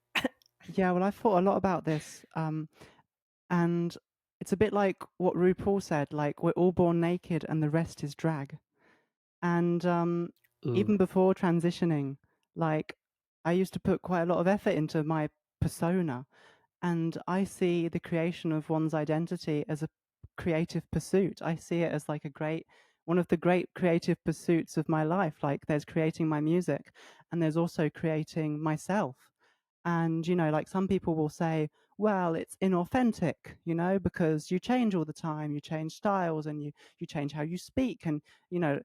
Yeah, well, I thought a lot about this, and it's a bit like what RuPaul said, like, "We're all born naked and the rest is drag." And, Ooh. even before transitioning, like, I used to put quite a lot of effort into my persona, and I see the creation of one's identity as a creative pursuit. I see it as like a great one of the great creative pursuits of my life. Like there's creating my music and there's also creating myself. And like some people will say, well, it's inauthentic, because you change all the time, you change styles and you change how you speak and you know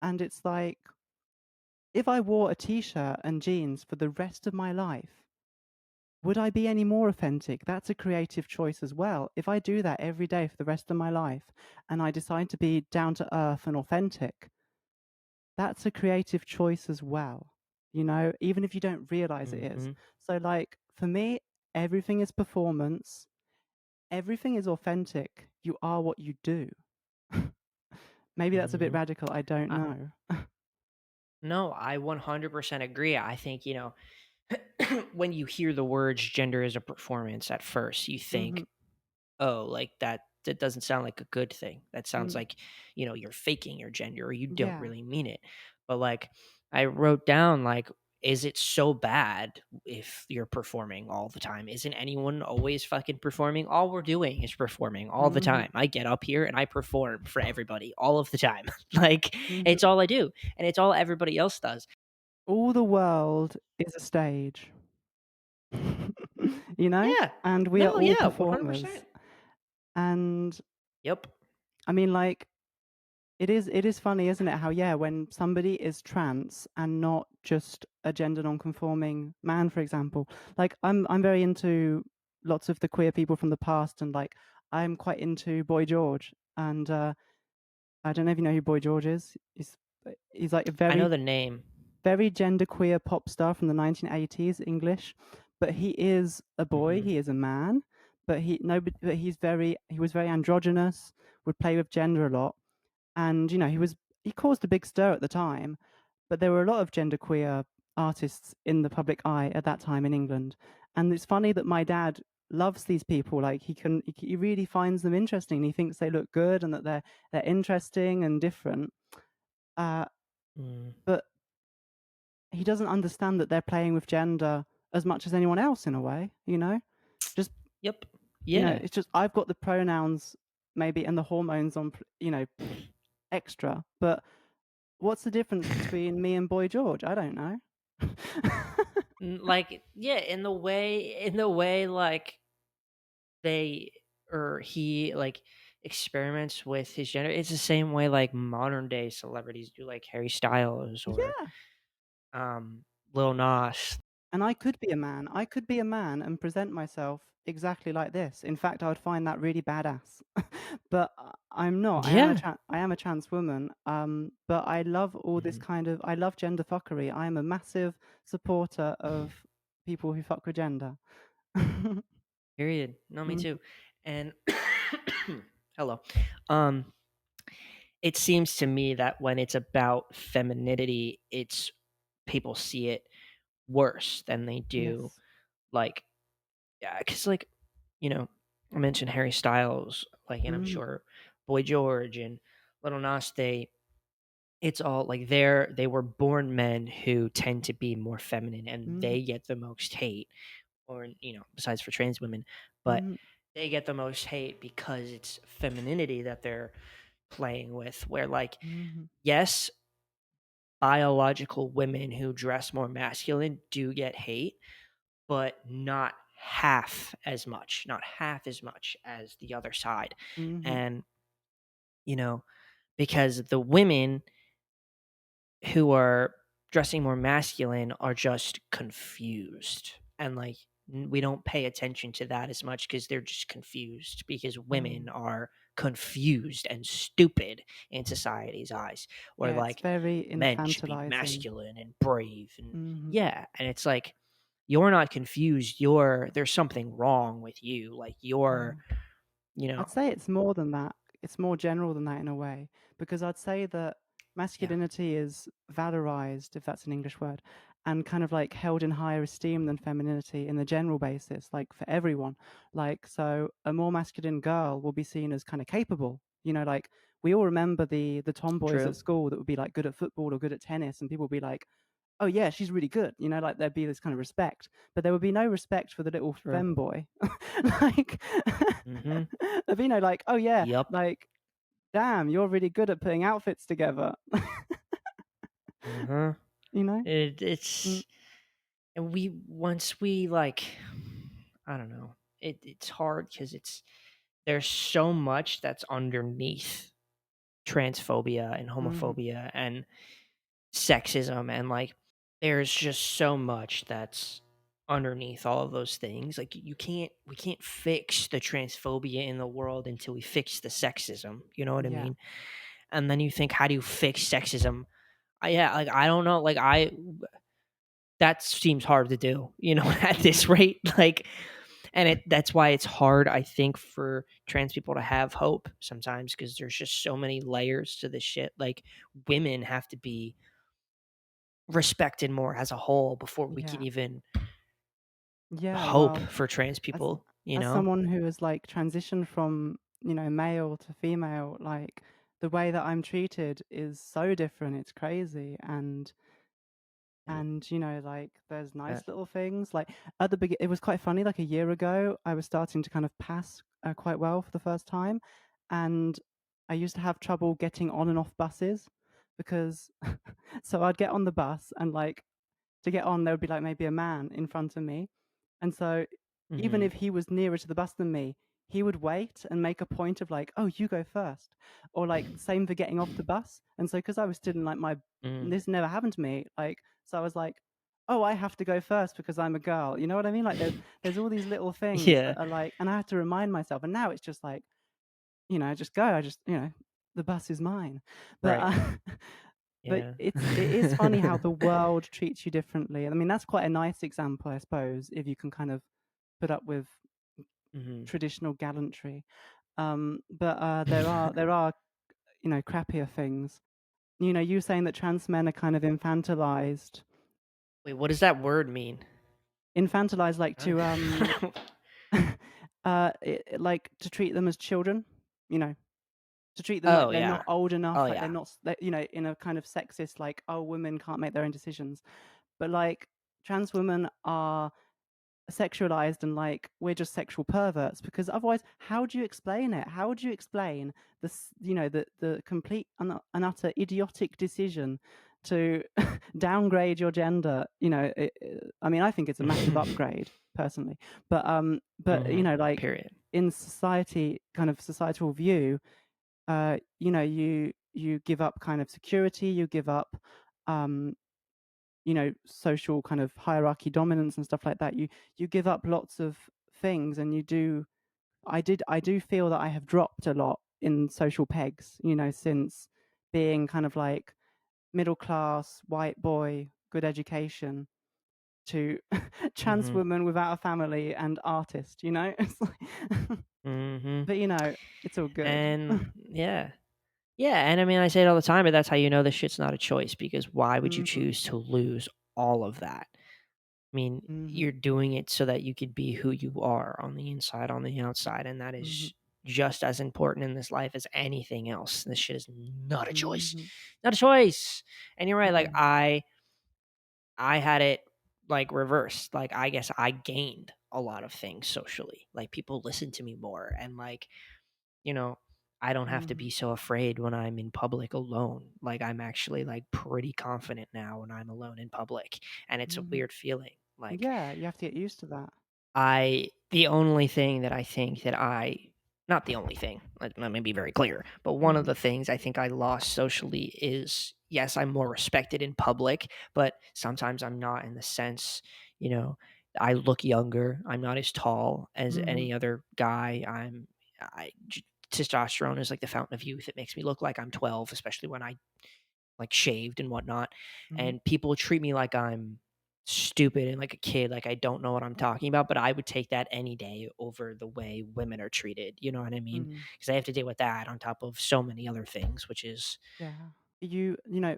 and it's like if I wore a t-shirt and jeans for the rest of my life, would I be any more authentic? That's a creative choice as well. If I do that every day for the rest of my life and I decide to be down to earth and authentic, that's a creative choice as well, even if you don't realize it is. Mhm. So, like, for me, everything is performance, everything is authentic. You are what you do. Maybe that's a bit Mhm. radical. I don't Uh, know. no, I 100% agree. I think, when you hear the words gender is a performance at first, you Hmm. think, oh, like that doesn't sound like a good thing. That sounds Mm, like, you're faking your gender or you don't yeah. really mean it. But like I wrote down like is it so bad if you're performing all the time? Isn't anyone always fucking performing? All we're doing is performing all the Hmm. time. I get up here and I perform for everybody all of the time. Like Hmm. it's all I do and it's all everybody else does. All the world is a stage. you know? Yeah. And we are No, all yeah, performers. 100%. And Yep. I mean, like, it is funny, isn't it? How yeah, when somebody is trans and not just a gender non-conforming man, for example. Like I'm very into lots of the queer people from the past, and like I'm quite into Boy George. And I don't know if you know who Boy George is. He's like a I know very the name. very genderqueer pop star from the 1980s, English, but he is a boy, Mhm. he is a man, but he was very androgynous, would play with gender a lot, and he caused a big stir at the time, but there were a lot of genderqueer artists in the public eye at that time in England, and it's funny that my dad loves these people. Like he really finds them interesting. He thinks they look good and that they're interesting and different. Uh, Mm. but he doesn't understand that they're playing with gender as much as anyone else in a way, Just, Yep. Yeah. it's just I've got the pronouns maybe and the hormones on, extra, but what's the difference between me and Boy George? I don't know. Like, yeah, in the way, like, they or he, like, experiments with his gender, it's the same way, like, modern day celebrities do, like Harry Styles or, Yeah. Lil Nas. And I could be a man. I could be a man and present myself exactly like this. In fact, I would find that really badass. But I'm not. Yeah. I am a trans woman. But I love all this Mhm. I love gender fuckery. I am a massive supporter of people who fuck with gender. Period. No, me Mhm, too. And hello. Um, it seems to me that when it's about femininity, it's people see it worse than they do, yes. like yeah, because like, I mentioned Harry Styles, like, and I'm Mhm, sure Boy George and Little Nas, it's all like they were born men who tend to be more feminine and mhm, they get the most hate, or, besides for trans women, but mhm, they get the most hate because it's femininity that they're playing with, where like, mhm, yes, biological women who dress more masculine do get hate, but not half as much as the other side. mhm, And, you know, because the women who are dressing more masculine are just confused. And like we don't pay attention to that as much because they're just confused because women mhm. are confused and stupid in society's eyes. Or Yeah, it's like very men should be infantilizing. masculine and brave and Mhm, yeah. And it's like you're not confused. There's something wrong with you. Like you're, Mm. you I'd know, say it's more than that. It's more general than that in a way, because I'd say that yeah, masculinity is valorized, if that's an English word, and kind of like held in higher esteem than femininity in the general basis, like for everyone. Like, so a more masculine girl will be seen as kind of capable. Like we all remember the tomboys true, at school that would be like good at football or good at tennis, and people would be like, oh yeah, she's really good. Like there'd be this kind of respect, but there would be no respect for the little true. femboy. Like Mm-hmm. there'd be no like, oh yeah, Yup. like damn, you're really good at putting outfits together. Uh-huh. you know? Mm, It's and we once we like I don't know. It's hard because there's so much that's underneath transphobia and mm-hmm. homophobia and sexism and like there's just so much that's underneath all of those things. Like we can't fix the transphobia in the world until we fix the sexism. You know what I Yeah, mean? And then you think, how do you fix sexism? Yeah, like I don't know. Like I that seems hard to do, at this mm, rate. Like and that's why it's hard, I think, for trans people to have hope sometimes because there's just so many layers to this shit. Like women have to be respected more as a whole before we can yeah, even yeah. hope Well, for trans as people, as someone who has like transitioned from male to female, like the way that I'm treated is so different. It's crazy, and And like there's uh, nice little things like at the beginning it was quite funny. Like a year ago I was starting to kind of pass quite well for the first time, and I used to have trouble getting on and off buses because so I'd get on the bus, and like to get on there would be like maybe a man in front of me, and so even mhm, if he was nearer to the bus than me, he would wait and make a point of like, oh, you go first, or like same for getting off the bus. And so because I was still in like my mhm. this never happened to me, like, so I was like, oh, I have to go first because I'm a girl. You know what I mean? Like there's all these little things Yeah, that are like, and I have to remind myself. And now it's just like, just go. I just, the bus is mine. But right. but Yeah. it is funny how the world treats you differently. I mean, that's quite a nice example, I suppose, if you can kind of put up with Mhm. traditional gallantry. But there are crappier things. You saying that trans men are kind of infantilized. Wait, what does that word mean? Infantilized, like Huh? to like to treat them as children. You know, to treat them like Oh, they're yeah. not old Oh, enough, like they're yeah. not, in a kind of sexist, like, oh, women can't make their own decisions. But like trans women are sexualized, and like we're just sexual perverts, because otherwise how do you explain it? How would you explain the complete and utter idiotic decision to downgrade your gender? I mean, I think it's a massive upgrade personally, but Mhm. like Period. in society, kind of societal view, you give up kind of security, you give up um social kind of hierarchy dominance and stuff like that. You give up lots of things, and I do feel that I have dropped a lot in social pegs, since being kind of like middle class white boy, good education, to trans Mhm. woman without a family and artist. It's like Mhm. but it's all good. And yeah. Yeah, and I mean, I say it all the time, but that's how you know this shit's not a choice because why would you Mhm, choose to lose all of that? I mean, mhm, you're doing it so that you could be who you are on the inside, on the outside, and that mhm, is just as important in this life as anything else. This shit is not a choice. mhm, Not a choice. And you're right, like yeah, I had it like reversed. Like I guess I gained a lot of things socially. Like people listen to me more and like, you know, I don't have to mhm, be so afraid when I'm in public alone. Like I'm actually like pretty confident now when I'm alone in public and it's a mhm. weird feeling. Like Yeah, you have to get used to that. the only thing that I think that not the only thing, let me be very clear, but one of Mhm, the things I think I lost socially is yes, I'm more respected in public, but sometimes I'm not in the sense, you know, I look younger. I'm not as tall as mhm, any other guy. Testosterone is like the fountain of youth. It makes me look like I'm 12, especially when I like shaved and whatnot. mhm, And people treat me like I'm stupid and like a kid, like I don't know what I'm talking about, but I would take that any day over the way women are treated. You know what I mean? Mm, Because I have to deal with that on top of so many other things, which is yeah. You know,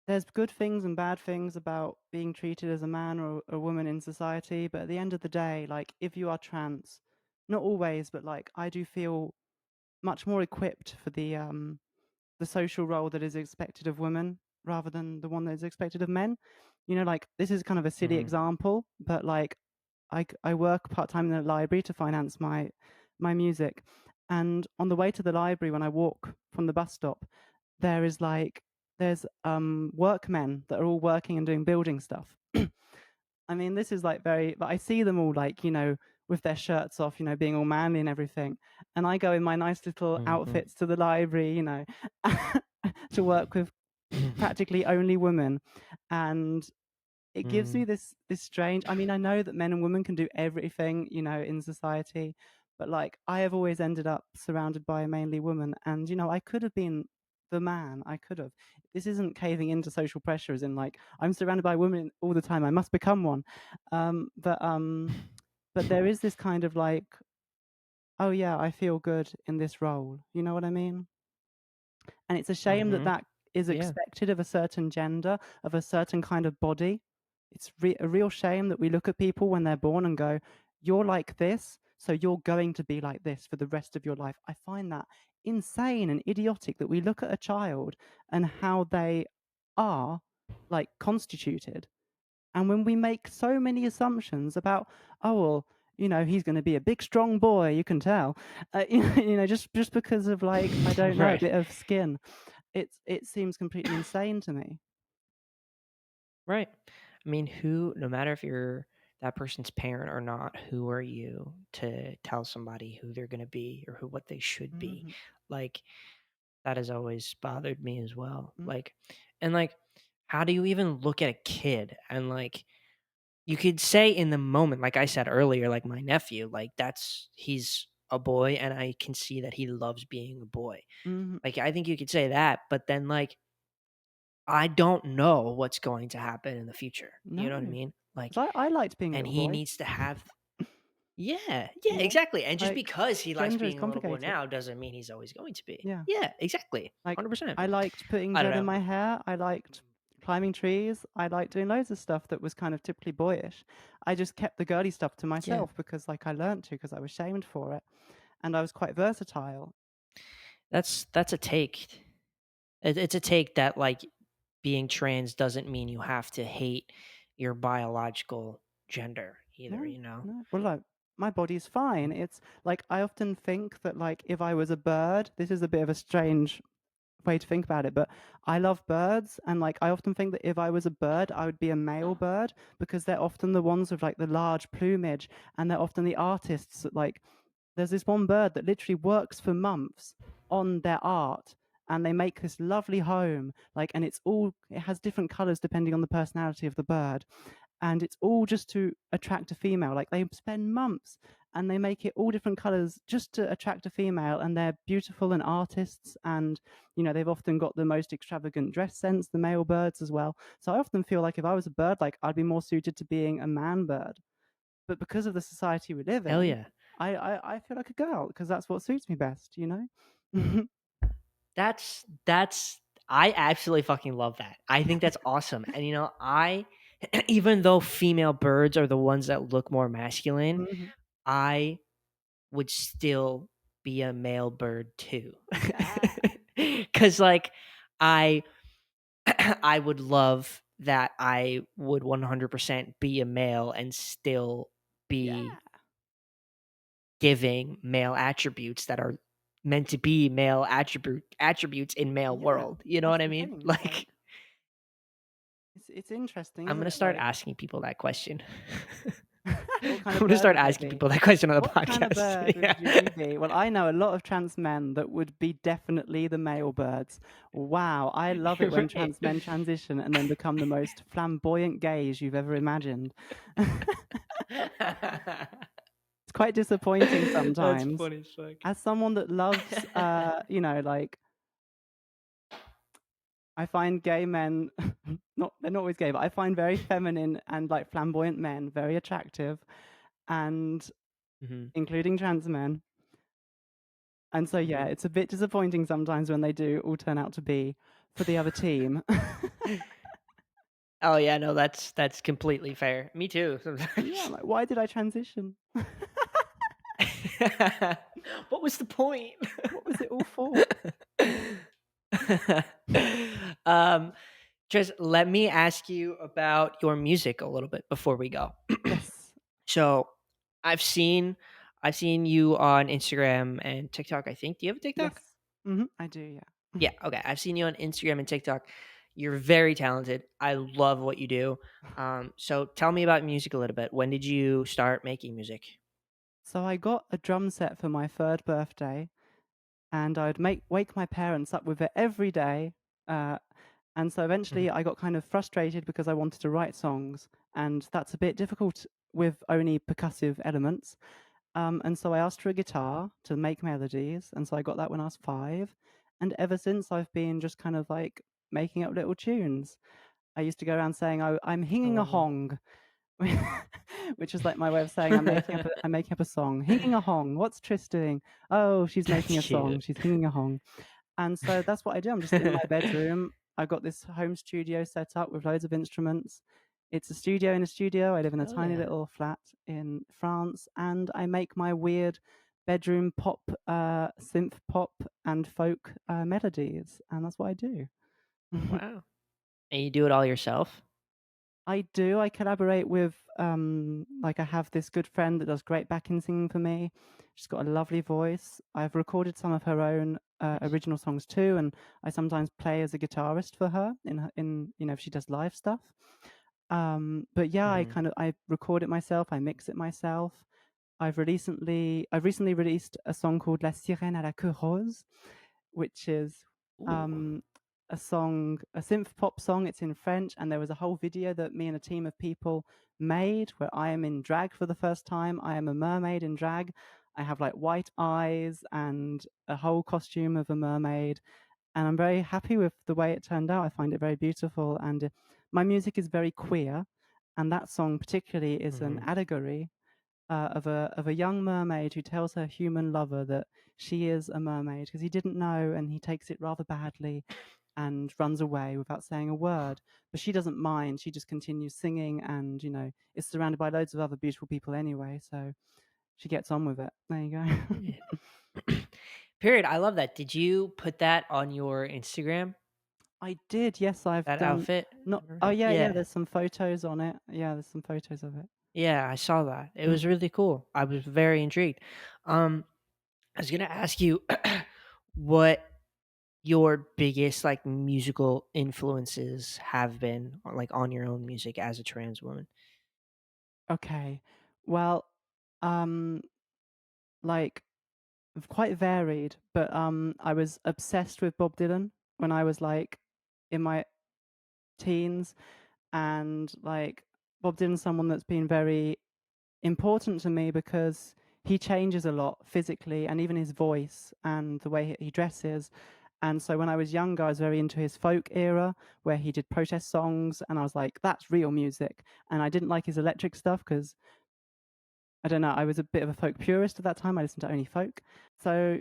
there's good things and bad things about being treated as a man or a woman in society, but at the end of the day, like if you are trans, not always, but like I do feel much more equipped for the social role that is expected of women rather than the one that is expected of men. You know, like this is kind of a silly mhm, example, but like I work part time in the library to finance my music, and on the way to the library when I walk from the bus stop, there is like there's workmen that are all working and doing building stuff. I mean, this is like very, but I see them all like, you know, with their shirts off, you know, being all manly and everything. And I go in my nice little mhm. outfits to the library, you know, to work with practically only women. And it gives me Mm. this strange, I mean, I know that men and women can do everything, you know, in society, but like I have always ended up surrounded by mainly women, and you know, I could have been the man. I could have. This isn't caving into social pressure, as in like I'm surrounded by women all the time. I must become one. Um, but um, but there is this kind of like, oh yeah, I feel good in this role. You know what I mean? And it's a shame that Mhm. that is Yeah. expected of a certain gender, of a certain kind of body. It's a real shame that we look at people when they're born and go, "You're like this, so you're going to be like this for the rest of your life." I find that insane and idiotic that we look at a child and how they are like constituted, and when we make so many assumptions about, oh, well, you know, he's going to be a big, strong boy, you can tell, you know, just because of like, I don't know, a Right. bit of skin, it seems completely insane to me. Right. I mean, who no matter if you're that person's parent or not, who are you to tell somebody who they're gonna be or who what they should be? Hmm. Like, that has always bothered me as well. Mm, Like and, like, how do you even look at a kid and, like you could say in the moment, like I said earlier, like my nephew, like, he's a boy, and I can see that he loves being a boy. mhm. Like, I think you could say that, but then, like, I don't know what's going to happen in the future, you know what I No, mean? Like, 'cause I liked being a and little he boy, needs to have yeah, you yeah, know, exactly, and just like because he likes gender is being a little boy complicated. now doesn't mean he's always going to be. Yeah. Yeah, exactly, Like, 100%. I liked putting I don't gel in know. my hair, I liked climbing trees, I liked doing loads of stuff that was kind of typically boyish. I just kept the girly stuff to Yeah, myself because, like, I learnt to because I was shamed for it, and I was quite versatile. that's a take. It's a take that, like, being trans doesn't mean you have to hate your biological gender either, No, you know? no. Well, like, my body's fine. It's like I often think that, like, if I was a bird, this is a bit of a strange way to think about it, but I love birds, and like I often think that if I was a bird, I would be a male bird because they're often the ones with like the large plumage, and they're often the artists that like there's this one bird that literally works for months on their art, and they make this lovely home like, and it has different colors depending on the personality of the bird, and it's all just to attract a female. Like they spend months and they make it all different colors just to attract a female, and they're beautiful and artists, and you know, they've often got the most extravagant dress sense, the male birds as well. So I often feel like if I was a bird, like I'd be more suited to being a man bird. But because of the society we live Hell in, yeah. I feel like a girl because that's what suits me best, you know. That's I absolutely fucking love that. I think that's awesome, and, you know, I even though female birds are the ones that look more masculine, Mhm. I would still be a male bird too. Yeah. Cause like, I I would love that I would 100% be a male and still be Yeah. giving male attributes that are meant to be male attributes in male Yeah. world, you know That's what I the mean? thing. Like Like, it's interesting, I'm isn't gonna it? start Like asking people that question. what kind I'm of gonna bird start would they asking be? people that question on the What kind of podcast. bird would Yeah. you be? Well, I know a lot of trans men that would be definitely the male birds. Wow, I love it when Right. trans men transition and then become the most flamboyant gays you've ever imagined. It's quite disappointing That's sometimes. funny as fuck. As someone that loves, you know, like I find gay men, not they're not always gay, but I find very feminine and like flamboyant men very attractive, and Mhm, including trans men. And so yeah, mhm. it's a bit disappointing sometimes when they do all turn out to be for the other team. Oh, yeah, no, that's completely fair. Me too, Yeah, I'm sometimes. like, why did I transition? What was the point? What was it all for? Um, just let me ask you about your music a little bit before we go. Yes. So, I've seen I've seen you on Instagram and TikTok, I think. Do you have a TikTok? Yes. I do, yeah. Yeah, okay. I've seen you on Instagram and TikTok. You're very talented. I love what you do. So tell me about music a little bit. When did you start making music? So I got a drum set for my 3rd birthday, and I'd make wake my parents up with it every day. Uh, and so eventually Mhm. I got kind of frustrated because I wanted to write songs, and that's a bit difficult with only percussive elements. And so I asked for a guitar to make melodies, and so I got that when I was 5. And ever since, I've been just kind of like making up little tunes. I used to go around saying, I'm I hinging a love that. hong, which is like my way of saying I'm making up a song. Hinging a hong. What's Tris doing? Oh, she's That's making a cute. song. She's hinging a hong. And so that's what I do. I'm just in my bedroom. I've got this home studio set up with loads of instruments. It's a studio in a studio. I live in a Hell tiny yeah. little flat in France, and I make my weird bedroom pop, synth pop, and folk melodies, and that's what I do. Wow. And you do it all yourself? I do. I collaborate with, like, I have this good friend that does great backing singing for me. She's got a lovely voice. I've recorded some of her own Nice. original songs too, and I sometimes play as a guitarist for her if she does live stuff. But yeah, Mhm. I record it myself. I mix it myself. I've recently released a song called La Sirène à la queue rose, which is Ooh. um, a synth pop song. It's in French, and there was a whole video that me and a team of people made where I am in drag for the first time. I am a mermaid in drag. I have like white eyes and a whole costume of a mermaid, and I'm very happy with the way it turned out. I find it very beautiful, and my music is very queer, and that song particularly is an Mhm. allegory of a young mermaid who tells her human lover that she is a mermaid because he didn't know, and he takes it rather badly and runs away without saying a word. But she doesn't mind. She just continues singing, and is surrounded by loads of other beautiful people anyway. So she gets on with it. There you go. Yeah. Period. I love that. Did you put that on your Instagram? I did. Yes, I've That done. outfit? Not. Or Oh yeah, yeah. yeah. There's some photos on it. Yeah, there's some photos of it. Yeah, I saw that. It was really cool. I was very intrigued. Um, I was gonna ask you what your biggest, like, musical influences have been, like, on your own music as a trans woman. Okay. Well, um, like quite varied, but I was obsessed with Bob Dylan when I was like in my teens, and like Bob Dylan's someone that's been very important to me because he changes a lot physically and even his voice and the way he dresses. And so when I was younger, I was very into his folk era where he did protest songs, and I was like, that's real music. And I didn't like his electric stuff because I don't know, I was a bit of a folk purist at that time. I listened to only folk. So,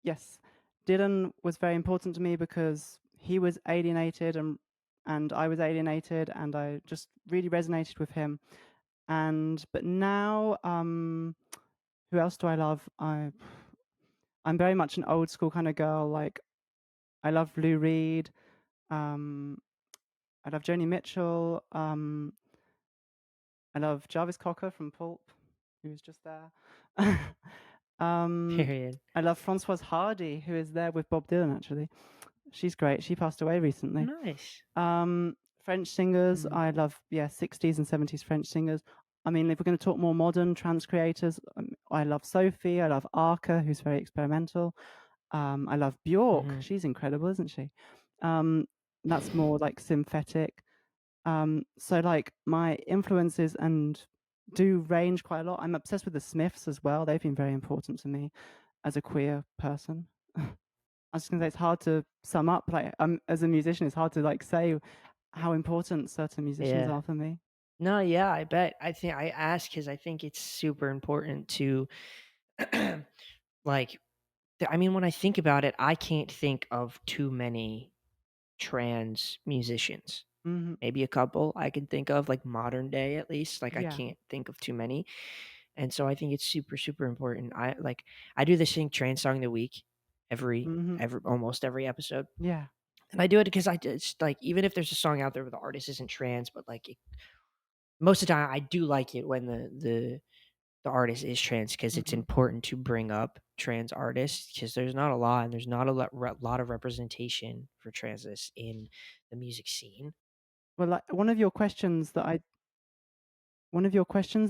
yes, Dylan was very important to me because he was alienated, and I was alienated, and I just really resonated with him. And but now, who else do I love? I'm very much an old school kind of girl. Like I love Lou Reed. Um, I love Joni Mitchell. I love Jarvis Cocker from Pulp, who was just there. um, Period. I love Françoise Hardy, who is there with Bob Dylan, actually. She's great. She passed away recently. Nice. French singers, Mm, I love, yeah, 60s and 70s French singers. I mean, if we're going to talk more modern trans creators, I love Sophie. I love Arca, who's very experimental. I love Bjork. mhm. She's incredible, isn't she? Um, that's more like synthetic. So like my influences and do range quite a lot. I'm obsessed with the Smiths as well. They've been very important to me as a queer person. I was just gonna say it's hard to sum up. Like, as a musician, it's hard to like say how important certain musicians Yeah. are for me. No, yeah, I bet. I think I ask because I think it's super important to, like, I mean, when I think about it, I can't think of too many trans musicians. Hmm. Maybe a couple I can think of, like modern day at least. Like I Yeah. can't think of too many. And so I think it's super, super important. I do this thing trans song of the week Hmm. every almost every episode. Yeah. And I do it because I just like even if there's a song out there where the artist isn't trans, but like most of the time I do like it when the artist is trans because it's Hmm. important to bring up trans artists because there's not a lot and there's not a lot of representation for transes in the music scene. Well, like one of your questions that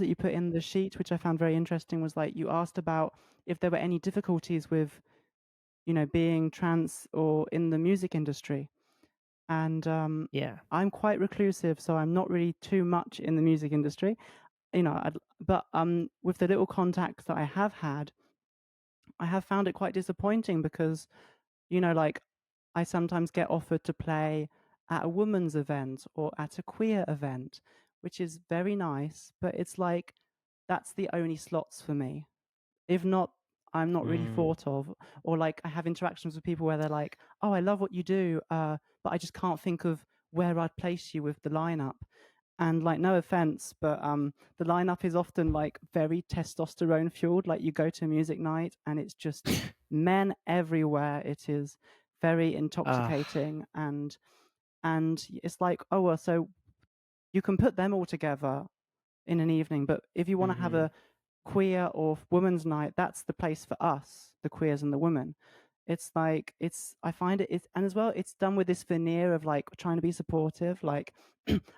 you put in the sheet, which I found very interesting, was like you asked about if there were any difficulties with, being trans or in the music industry. And Yeah. I'm quite reclusive, so I'm not really too much in the music industry. But with the little contacts that I have had, I have found it quite disappointing because, like I sometimes get offered to play at a woman's event or at a queer event, which is very nice, but it's like that's the only slots for me. If not, I'm not really Mm. thought of. Or like I have interactions with people where they're like, "Oh, I love what you do, but I just can't think of where I'd place you with the lineup." And like, no offense, but the lineup is often like very testosterone fueled. Like you go to a music night and it's just men everywhere. It is very uh, intoxicating, and it's like, oh well, so you can put them all together in an evening, but if you want to have mhm. a queer or women's night, that's the place for us, the queers and the women. It's like I find it's and as well, it's done with this veneer of like trying to be supportive, like,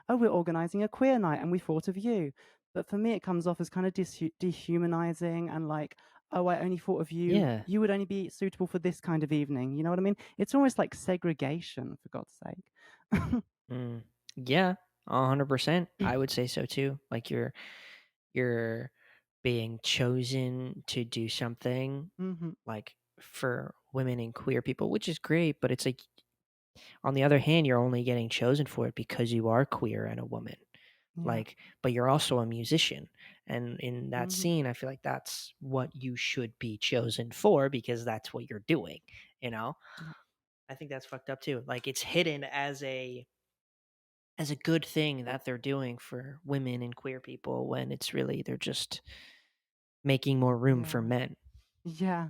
oh, we're organizing a queer night and we thought of you. But for me, it comes off as kind of dehumanizing and like, oh, I only thought of you. Yeah. You would only be suitable for this kind of evening. You know what I mean? It's almost like segregation, for God's sake. Mm. Yeah, 100%. I would say so too. Like you're being chosen to do something Hmm. like for women and queer people, which is great, but it's like on the other hand, you're only getting chosen for it because you are queer and a woman. Yeah. Like, but you're also a musician. And in that Hmm. scene, I feel like that's what you should be chosen for because that's what you're doing, you know? Yeah. I think that's fucked up too. Like it's hidden as a good thing that they're doing for women and queer people when it's really they're just making more room for Yeah. men. Yeah.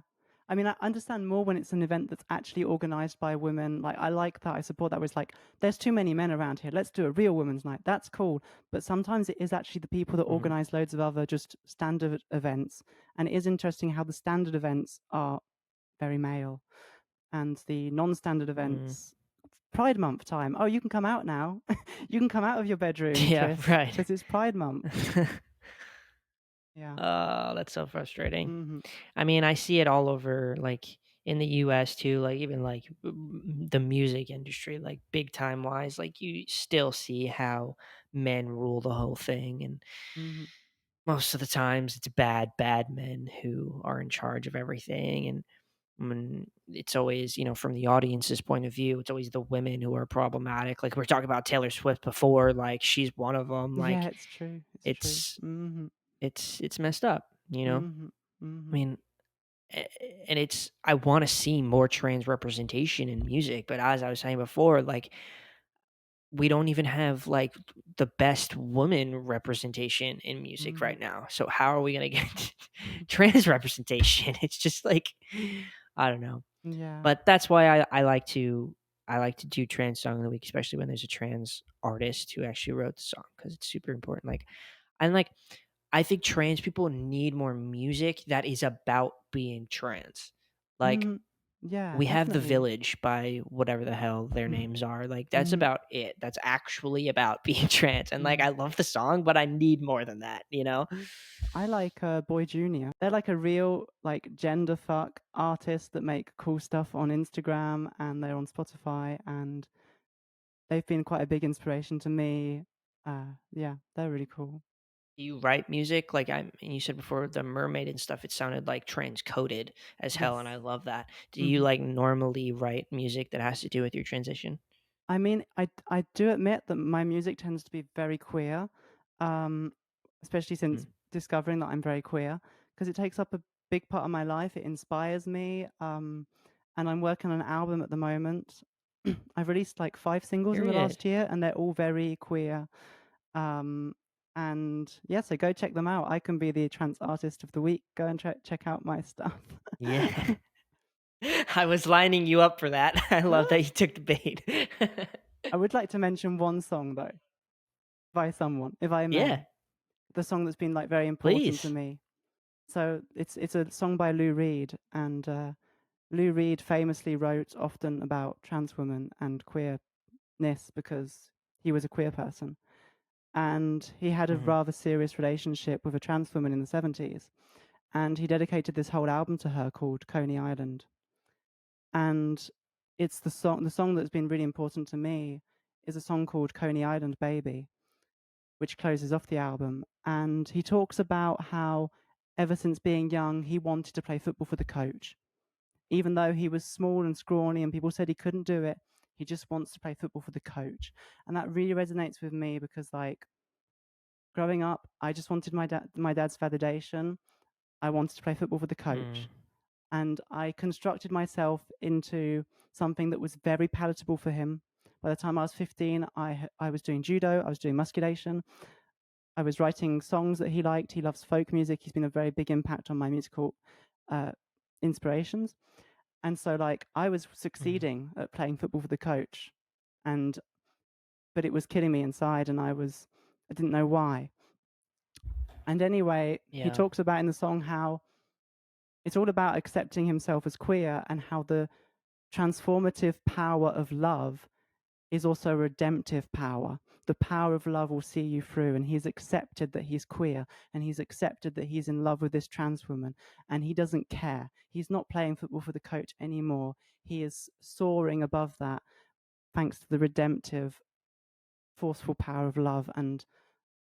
I mean, I understand more when it's an event that's actually organized by women. Like, I like that. I support that. Where it's like, there's too many men around here. Let's do a real women's night. That's cool. But sometimes it is actually the people that Mhm. organize loads of other just standard events. And it is interesting how the standard events are very male and the non-standard Mm. events, Pride Month time. Oh, you can come out now. You can come out of your bedroom, Yeah, Tris, right. because it's Pride Month. Yeah. Oh, that's so frustrating. Hmm. I mean, I see it all over, like in the US too, like even like the music industry, like big time wise, like you still see how men rule the whole thing. And Hmm. most of the times it's bad men who are in charge of everything. And it's always, from the audience's point of view, it's always the women who are problematic. Like we are talking about Taylor Swift before, like she's one of them. Yeah, Like it's true. It's true. it's Hmm. it's messed up. Mhm, I mhm. mean, and I want to see more trans representation in music, but as I was saying before, like we don't even have like the best woman representation in music Mhm. right now. So how are we going to get trans representation? It's just like I don't know. Yeah. But that's why I like to do trans song of the week, especially when there's a trans artist who actually wrote the song because it's super important. Like I think trans people need more music that is about being trans. Like Mhm. Yeah, we have The definitely. Village by whatever the hell their Mhm. names are. Like that's Mhm. about it. That's actually about being trans. And like Yeah. I love the song, but I need more than that? I like, Boy Junior. They're like a real, like, gender fuck artist that make cool stuff on Instagram, and they're on Spotify, and they've been quite a big inspiration to me. Yeah, they're really cool. Do you write music? Like you said before, the mermaid and stuff, it sounded like transcoded as hell, and Yes. I love that. Do you Mhm. like normally write music that has to do with your transition? I mean, I do admit that my music tends to be very queer, um, especially since Mm, discovering that I'm very queer, because it takes up a big part of my life. It inspires me, and I'm working on an album at the moment. I've released like 5 singles in the period. last year, and they're all very queer. Um, and yeah, so go check them out. I can be the trans artist of the week. Go and check out my stuff. Yeah. I was lining you up for that. I love that you took the bait. I would like to mention one song though, by someone, if I Yeah, may. The song that's been like very important to please. me. So it's a song by Lou Reed, and Lou Reed famously wrote often about trans women and queerness because he was a queer person, and he had a Mhm, rather serious relationship with a trans woman in the 70s, and he dedicated this whole album to her called Coney Island. And it's the song that's been really important to me is a song called Coney Island Baby, which closes off the album. And he talks about how ever since being young, he wanted to play football for the coach. Even though he was small and scrawny and people said he couldn't do it, he just wants to play football for the coach. And that really resonates with me because like growing up, I just wanted my dad's validation. I wanted to play football for the mm, coach. And I constructed myself into something that was very palatable for him. By the time I was 15, I was doing judo, I was doing musculation, I was writing songs that he liked. He loves folk music. He's been a very big impact on my musical uh, inspirations. And so, like, I was mhm. succeeding at playing football for the coach, and but it was killing me inside, and I didn't know why. And anyway, he Yeah, talks about in the song how it's all about accepting himself as queer and how the transformative power of love is also redemptive power. The power of love will see you through, and he's accepted that he's queer, and he's accepted that he's in love with this trans woman, and he doesn't care. He's not playing football for the coach anymore. He is soaring above that thanks to the redemptive, forceful power of love. And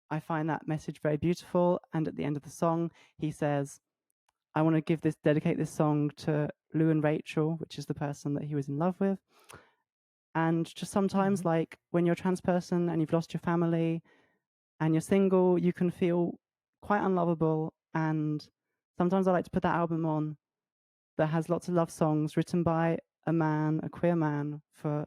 I find that message very beautiful. And at the end of the song, he says, I want to dedicate this song to Lou and Rachel, which is the person that he was in love with. And just sometimes, mhm. like when you're a trans person and you've lost your family and you're single, you can feel quite unlovable. And sometimes I like to put that album on that has lots of love songs written by a man, a queer man, for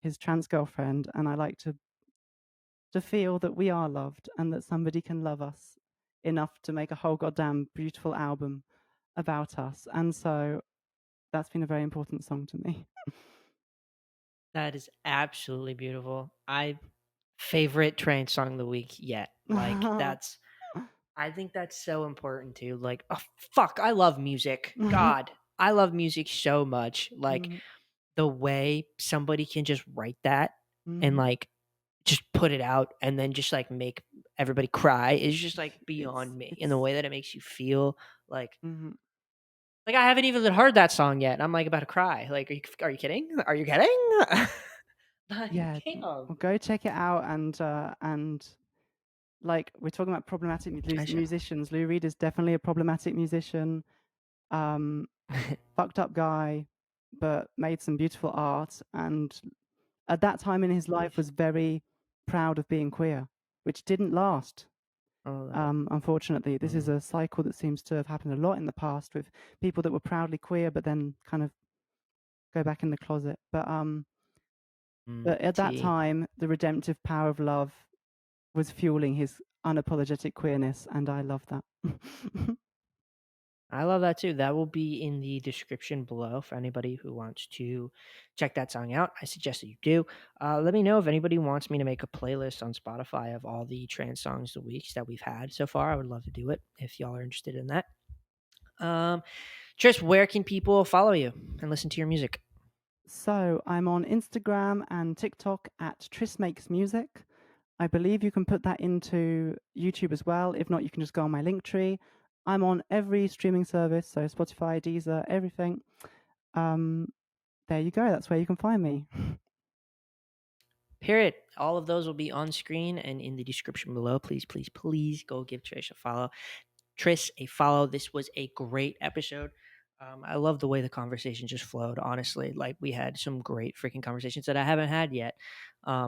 his trans girlfriend. And I like to feel that we are loved and that somebody can love us enough to make a whole goddamn beautiful album about us. And so that's been a very important song to me. That is absolutely beautiful. I favorite train song of the week yet. Like that's I think that's so important too. Like, oh fuck, I love music. God, I love music so much. Like Mhm, the way somebody can just write that and mhm. like just put it out and then just like make everybody cry is just like beyond me in the It's way that it makes you feel like mhm. I haven't even heard that song yet. I'm like about to cry. Like, are you kidding? Are you kidding? Yeah, like, well, damn. go check it out. And like we're talking about problematic I shall. musicians. Lou Reed is definitely a problematic musician. Um, Fucked up guy, but made some beautiful art. And at that time in his life, Jeez. was very proud of being queer, which didn't last. Oh, that. Unfortunately, this is Mm, a cycle that seems to have happened a lot in the past with people that were proudly queer, but then kind of go back in the closet. But at that tea. time, the redemptive power of love was fueling his unapologetic queerness, and I love that. I love that too. That will be in the description below for anybody who wants to check that song out. I suggest that you do. Let me know if anybody wants me to make a playlist on Spotify of all the trans songs of the weeks that we've had so far. I would love to do it if y'all are interested in that. Um, Tris, where can people follow you and listen to your music? So I'm on Instagram and TikTok at Tris Makes Music. I believe you can put that into YouTube as well. If not, you can just go on my link tree. I'm on every streaming service, so Spotify, Deezer, everything. Um, there you go. That's where you can find me. Period. All of those will be on screen and in the description below. Please, please, please go give Trish a follow. This was a great episode. I love the way the conversation just flowed. Honestly, like we had some great freaking conversations that I haven't had yet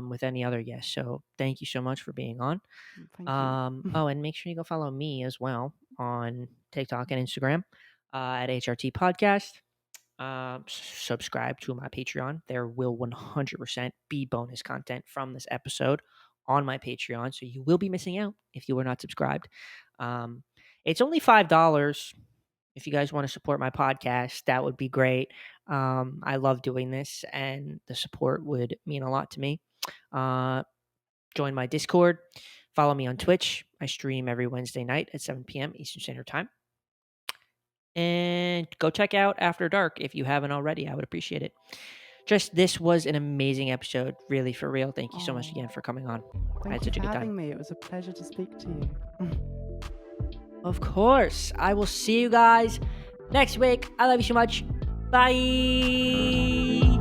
with any other guests. So thank you so much for being on. Thank you. Oh, and make sure you go follow me as well on TikTok and Instagram at HRT Podcast. Subscribe to my Patreon. There will 100% be bonus content from this episode on my Patreon, so you will be missing out if you were not subscribed. It's only $5. If you guys want to support my podcast, that would be great. I love doing this, and the support would mean a lot to me. Join my Discord. Follow me on Twitch. I stream every Wednesday night at 7 p.m. Eastern Standard Time. And go check out After Dark if you haven't already. I would appreciate it. This was an amazing episode, really, for real. Thank you so much again for coming on. I had Thank you such a for good having time. me. It was a pleasure to speak to you. Of course. I will see you guys next week. I love you so much. Bye.